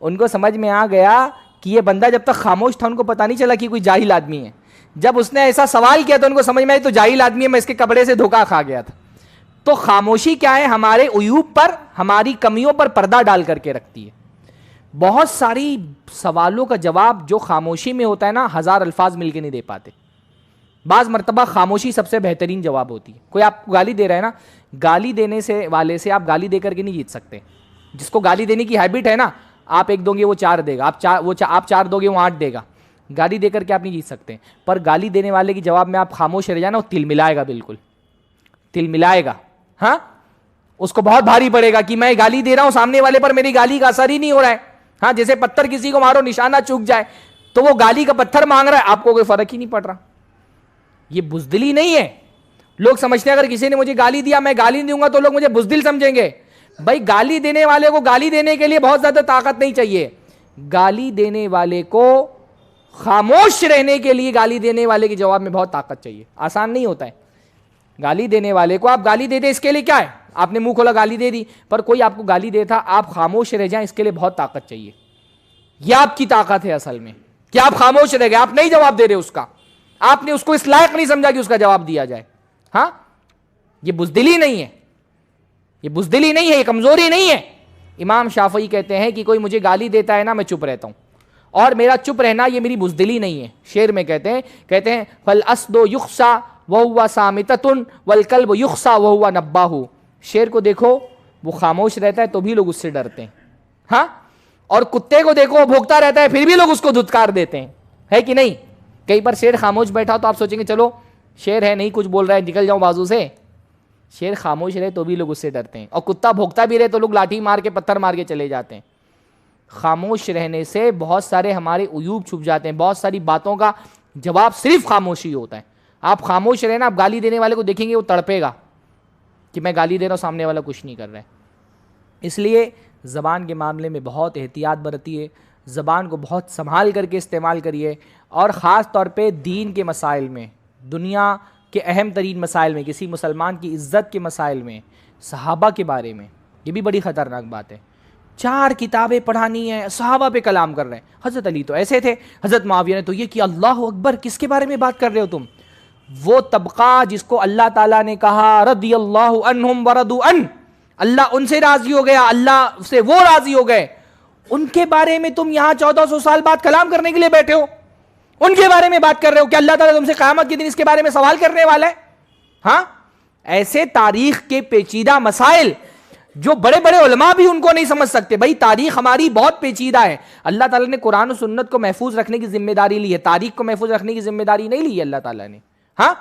Speaker 1: ان کو سمجھ میں آ گیا کہ یہ بندہ جب تک خاموش تھا ان کو پتہ نہیں چلا کہ کوئی جاہل آدمی ہے. جب اس نے ایسا سوال کیا تو ان کو سمجھ میں آئی تو جاہل آدمی ہے، میں اس کے کپڑے سے دھوکہ کھا گیا تھا. تو خاموشی کیا ہے؟ ہمارے عیوب پر، ہماری کمیوں پر پردہ ڈال کر کے رکھتی ہے. بہت ساری سوالوں کا جواب جو خاموشی میں ہوتا ہے نا 1000 الفاظ مل کے نہیں دے پاتے. بعض مرتبہ خاموشی سب سے بہترین جواب ہوتی ہے. کوئی آپ کو گالی دے رہا ہے نا، گالی دینے سے والے سے آپ گالی دے کر کے نہیں جیت سکتے. جس کو گالی دینے کی ہیبٹ ہے نا، آپ 1 دو گے وہ 4 دے گا، آپ 4 دو گے وہ 8 دے گا. گالی دے کر کے آپ نہیں جیت سکتے. پر گالی دینے والے کے جواب میں آپ خاموش رہ جانا، وہ تل ملائے گا، بالکل تل ملائے گا. ہاں، اس کو بہت بھاری پڑے گا کہ میں گالی دے رہا ہوں، سامنے والے پر میری گالی کا اثر ہی نہیں ہو رہا ہے. ہاں، جیسے پتھر کسی کو مارو نشانہ چوک جائے تو وہ گالی کا پتھر مانگ رہا ہے، آپ کو کوئی فرق ہی نہیں پڑ رہا. یہ بزدلی نہیں ہے. لوگ سمجھتے ہیں اگر کسی نے مجھے گالی دیا میں گالی نہیں دوں گا تو لوگ مجھے بزدل سمجھیں گے. بھائی گالی دینے والے کو گالی دینے کے لیے بہت زیادہ طاقت نہیں چاہیے. گالی دینے والے کو خاموش رہنے کے لیے گالی دینے والے کے جواب میں بہت طاقت چاہیے. آسان نہیں ہوتا ہے. گالی دینے والے کو آپ گالی دے دیں اس کے لیے کیا ہے؟ آپ نے منہ کھولا گالی دے دی. پر کوئی آپ کو گالی دیتا آپ خاموش رہ جائیں، اس کے لیے بہت طاقت چاہیے. یہ آپ کی طاقت ہے اصل میں کہ آپ خاموش رہ گئے، آپ نہیں جواب دے رہے اس کا، آپ نے اس کو اس لائق نہیں سمجھا کہ اس کا جواب دیا جائے. ہاں، یہ بزدلی نہیں ہے، یہ بزدلی نہیں ہے، یہ کمزوری نہیں ہے. امام شافعی کہتے ہیں کہ کوئی مجھے گالی دیتا ہے نا میں چپ رہتا ہوں، اور میرا چپ رہنا یہ میری بزدلی نہیں ہے. شعر میں کہتے ہیں فالاسد یخشا وہو صامتۃ والکلب یخشا وہو نباہ. شیر کو دیکھو وہ خاموش رہتا ہے تو بھی لوگ اس سے ڈرتے ہیں. ہاں، اور کتے کو دیکھو وہ بھونکتا رہتا ہے پھر بھی لوگ اس کو دھتکار دیتے ہیں، ہے کہ نہیں؟ کئی بار شیر خاموش بیٹھا تو آپ سوچیں گے چلو شیر ہے نہیں کچھ بول رہا ہے نکل جاؤں بازو سے. شیر خاموش رہے تو بھی لوگ اس سے ڈرتے ہیں، اور کتا بھونکتا بھی رہے تو لوگ لاٹھی مار کے پتھر مار کے چلے جاتے ہیں. خاموش رہنے سے بہت سارے ہمارے عیوب چھپ جاتے ہیں. بہت ساری باتوں کا جواب صرف خاموشی ہوتا ہے. آپ خاموش رہنا، آپ گالی دینے والے کو دیکھیں گے وہ تڑپے گا کہ میں گالی دے رہا ہوں سامنے والا کچھ نہیں کر رہا ہے. اس لیے زبان کے معاملے میں بہت احتیاط برتیے، زبان کو بہت سنبھال کر کے استعمال کریے، اور خاص طور پہ دین کے مسائل میں، دنیا کے اہم ترین مسائل میں، کسی مسلمان کی عزت کے مسائل میں، صحابہ کے بارے میں. یہ بھی بڑی خطرناک بات ہے. 4 کتابیں پڑھانی ہیں، صحابہ پہ کلام کر رہے ہیں. حضرت علی تو ایسے تھے، حضرت معاویہ نے تو یہ کیا. اللہ اکبر، کس کے بارے میں بات کر رہے ہو تم؟ وہ طبقہ جس کو اللہ تعالیٰ نے کہا رضی اللہ عنہم ورضوا عنہ، اللہ ان سے راضی ہو گیا، اللہ سے وہ راضی ہو گئے، ان کے بارے میں تم یہاں 1400 سال بعد کلام کرنے کے لیے بیٹھے ہو، ان کے بارے میں بات کر رہے ہو کہ اللہ تعالیٰ تم سے قیامت کے دن اس کے بارے میں سوال کرنے والا ہے. ہاں ایسے تاریخ کے پیچیدہ مسائل جو بڑے بڑے علماء بھی ان کو نہیں سمجھ سکتے. بھائی تاریخ ہماری بہت پیچیدہ ہے. اللہ تعالیٰ نے قرآن و سنت کو محفوظ رکھنے کی ذمہ داری لی ہے، تاریخ کو محفوظ رکھنے کی ذمہ داری نہیں لی ہے اللہ تعالیٰ نے. ہاں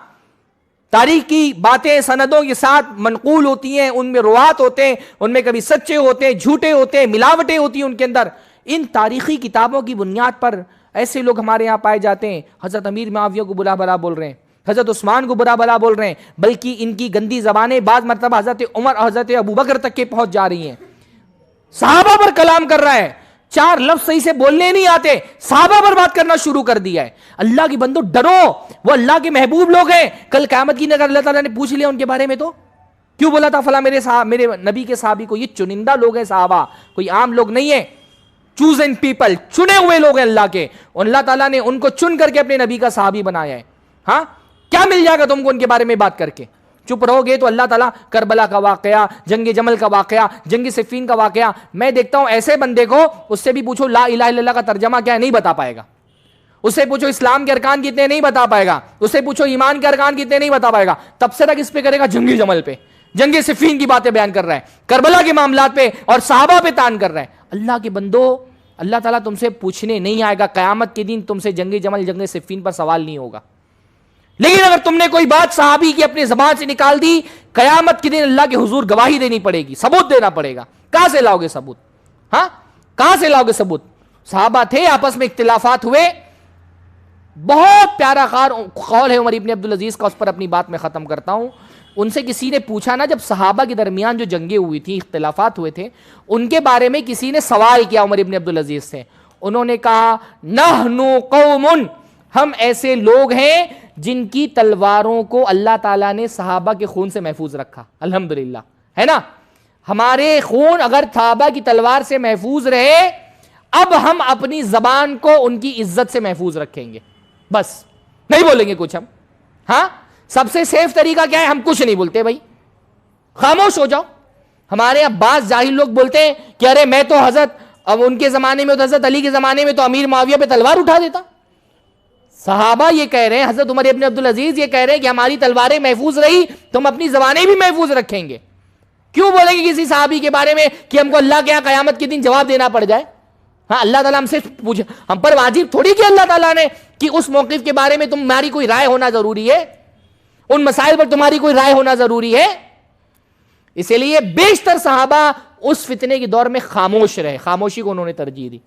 Speaker 1: تاریخ کی باتیں سندوں کے ساتھ منقول ہوتی ہیں، ان میں روات ہوتے ہیں، ان میں کبھی سچے ہوتے ہیں، جھوٹے ہوتے ہیں، ملاوٹیں ہوتی ہیں ان کے اندر. ان تاریخی کتابوں کی بنیاد پر ایسے لوگ ہمارے یہاں پائے جاتے ہیں، حضرت امیر معاویہ کو برا بھلا بول رہے ہیں، حضرت عثمان کو برا بھلا بول رہے ہیں، بلکہ ان کی گندی زبانیں بعض مرتبہ حضرت عمر اور حضرت ابوبکر تک کے پہنچ جا رہی ہیں. صحابہ پر کلام کر رہا ہے، 4 لفظ صحیح سے بولنے نہیں آتے، صحابہ پر بات کرنا شروع کر دیا ہے. اللہ کی بندو ڈرو، وہ اللہ کے محبوب لوگ ہیں. کل قیامت کی اگر اللہ تعالیٰ نے پوچھ لیا ان کے بارے میں تو کیوں بولا تھا فلاں میرے نبی کے صحابی کو؟ یہ چنندہ لوگ ہیں صحابہ، کوئی عام لوگ نہیں ہیں. چوزن پیپل، چنے ہوئے لوگ ہیں اللہ کے، اور اللہ تعالیٰ نے ان کو چن کر کے اپنے نبی کا صحابی بنایا ہے. ہاں کیا مل جائے گا تم کو ان کے بارے میں بات کر کے؟ چپ رہو گے تو اللہ تعالیٰ کربلا کا واقعہ، جنگ جمل کا واقعہ، جنگ صفین کا واقعہ، میں دیکھتا ہوں ایسے بندے کو اس سے بھی پوچھو لا الہ الا اللہ کا ترجمہ کیا ہے نہیں بتا پائے گا. اس سے پوچھو اسلام کے ارکان کتنے نہیں بتا پائے گا. اس سے پوچھو ایمان کے ارکان کتنے نہیں بتا پائے گا. تبصرہ کس پہ کرے گا؟ جنگ جمل پہ، جنگ صفین کی باتیں بیان کر رہا ہے، کربلا کے معاملات پہ اور صحابہ پہ تان کر رہا ہے. اللہ کے بندو اللہ تعالیٰ تم سے پوچھنے نہیں آئے گا قیامت کے دن، تم سے جنگ جمل جنگ صفین پر سوال نہیں ہوگا. لیکن اگر تم نے کوئی بات صحابی کی اپنی زبان سے نکال دی، قیامت کے دن اللہ کے حضور گواہی دینی پڑے گی، ثبوت دینا پڑے گا. کہاں سے لاؤ گے ثبوت؟ ہاں کہاں سے لاؤ گے ثبوت؟ صحابہ تھے، آپس میں اختلافات ہوئے. بہت پیارا قول ہے عمر ابن عبدالعزیز کا، اس پر اپنی بات میں ختم کرتا ہوں. ان سے کسی نے پوچھا نا، جب صحابہ کے درمیان جو جنگیں ہوئی تھی، اختلافات ہوئے تھے، ان کے بارے میں کسی نے سوال کیا عمر ابن عبدالعزیز سے. انہوں نے کہا نحن قوم، ہم ایسے لوگ ہیں جن کی تلواروں کو اللہ تعالیٰ نے صحابہ کے خون سے محفوظ رکھا. الحمدللہ ہے نا، ہمارے خون اگر صحابہ کی تلوار سے محفوظ رہے، اب ہم اپنی زبان کو ان کی عزت سے محفوظ رکھیں گے، بس نہیں بولیں گے کچھ ہم. ہاں سب سے سیف طریقہ کیا ہے؟ ہم کچھ نہیں بولتے بھائی، خاموش ہو جاؤ. ہمارے اب بعض جاہل لوگ بولتے ہیں کہ ارے میں تو حضرت، اب ان کے زمانے میں تو حضرت علی کے زمانے میں تو امیر معاویہ پہ تلوار اٹھا دیتا. صحابہ یہ کہہ رہے ہیں، حضرت عمر ابن عبدالعزیز یہ کہہ رہے ہیں کہ ہماری تلواریں محفوظ رہی تو ہم اپنی زبانیں بھی محفوظ رکھیں گے. کیوں بولیں گے کسی صحابی کے بارے میں کہ ہم کو اللہ کے یہاں قیامت کے دن جواب دینا پڑ جائے؟ ہاں اللہ تعالیٰ ہم سے پوچھے، ہم پر واجب تھوڑی کہ اللہ تعالیٰ نے کہ اس موقف کے بارے میں تمہاری کوئی رائے ہونا ضروری ہے، ان مسائل پر تمہاری کوئی رائے ہونا ضروری ہے. اسی لیے بیشتر صحابہ اس فتنے کے دور میں خاموش رہے، خاموشی کو انہوں نے ترجیح دی.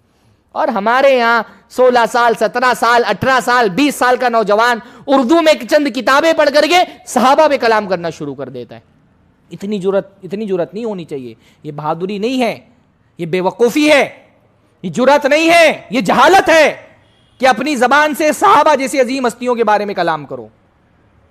Speaker 1: اور ہمارے یہاں 16 سال 17 سال 18 سال 20 سال کا نوجوان اردو میں چند کتابیں پڑھ کر کے صحابہ پہ کلام کرنا شروع کر دیتا ہے. اتنی جرت نہیں ہونی چاہیے. یہ بہادری نہیں ہے، یہ بے وقوفی ہے، یہ جرت نہیں ہے، یہ جہالت ہے کہ اپنی زبان سے صحابہ جیسی عظیم ہستیوں کے بارے میں کلام کرو.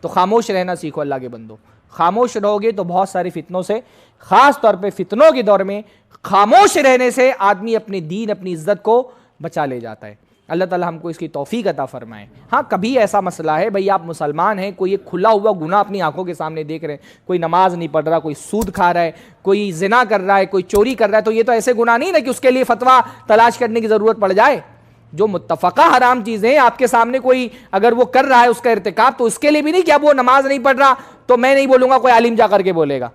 Speaker 1: تو خاموش رہنا سیکھو اللہ کے بندو. خاموش رہو گے تو بہت سارے فتنوں سے، خاص طور پہ فتنوں کے دور میں خاموش رہنے سے آدمی اپنے دین اپنی عزت کو بچا لے جاتا ہے. اللہ تعالیٰ ہم کو اس کی توفیق عطا فرمائے. ہاں کبھی ایسا مسئلہ ہے بھئی آپ مسلمان ہیں، کوئی ایک کھلا ہوا گناہ اپنی آنکھوں کے سامنے دیکھ رہے ہیں، کوئی نماز نہیں پڑھ رہا، کوئی سود کھا رہا ہے، کوئی زنا کر رہا ہے، کوئی چوری کر رہا ہے، تو یہ تو ایسے گناہ نہیں نا کہ اس کے لیے فتویٰ تلاش کرنے کی ضرورت پڑ جائے. جو متفقہ حرام چیزیں آپ کے سامنے کوئی اگر وہ کر رہا ہے اس کا ارتکاب، تو اس کے لیے بھی نہیں کہ اب وہ نماز نہیں پڑھ رہا تو میں نہیں بولوں گا، کوئی عالم جا کر کے بولے گا.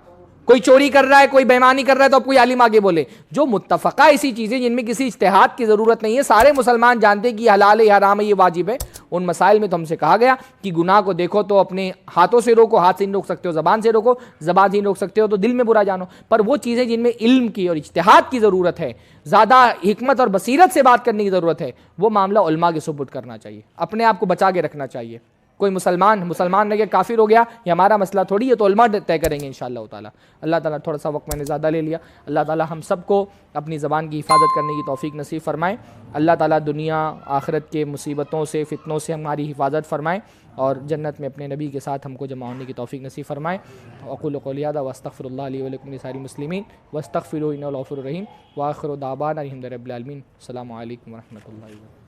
Speaker 1: کوئی چوری کر رہا ہے، کوئی بےمانی کر رہا ہے تو اب کوئی عالم آگے بولے. جو متفقہ ایسی چیزیں جن میں کسی اجتہاد کی ضرورت نہیں ہے، سارے مسلمان جانتے ہیں کہ یہ حلال ہے، یہ حرام ہے، یہ واجب ہے، ان مسائل میں تو ہم سے کہا گیا کہ گناہ کو دیکھو تو اپنے ہاتھوں سے روکو، ہاتھ سے نہیں روک سکتے ہو، زبان سے روکو، زبان سے نہیں روک سکتے ہو تو دل میں برا جانو. پر وہ چیزیں جن میں علم کی اور اجتہاد کی ضرورت ہے، زیادہ حکمت اور بصیرت سے بات کرنے کی ضرورت ہے، وہ معاملہ علماء کے سپرد کرنا چاہیے، اپنے آپ کو بچا کے رکھنا چاہیے. کوئی مسلمان رہ کے کافر ہو گیا، یہ ہمارا مسئلہ تھوڑی ہے، تو علماء طے کریں گے انشاءاللہ تعالیٰ. اللہ تعالیٰ تھوڑا سا وقت میں نے زیادہ لے لیا. اللہ تعالیٰ ہم سب کو اپنی زبان کی حفاظت کرنے کی توفیق نصیب فرمائے. اللہ تعالیٰ دنیا آخرت کے مصیبتوں سے فتنوں سے ہماری حفاظت فرمائے اور جنت میں اپنے نبی کے ساتھ ہم کو جمع ہونے کی توفیق نصیب فرمائے. اقول قولی ھذا واستغفر اللہ لی ولکم ولسائر المسلمین واستغفروہ انہ هو الغفور الرحیم وآخر دعوانا الحمد للہ رب العالمین. السلام علیکم ورحمۃ اللہ وبرکاتہ.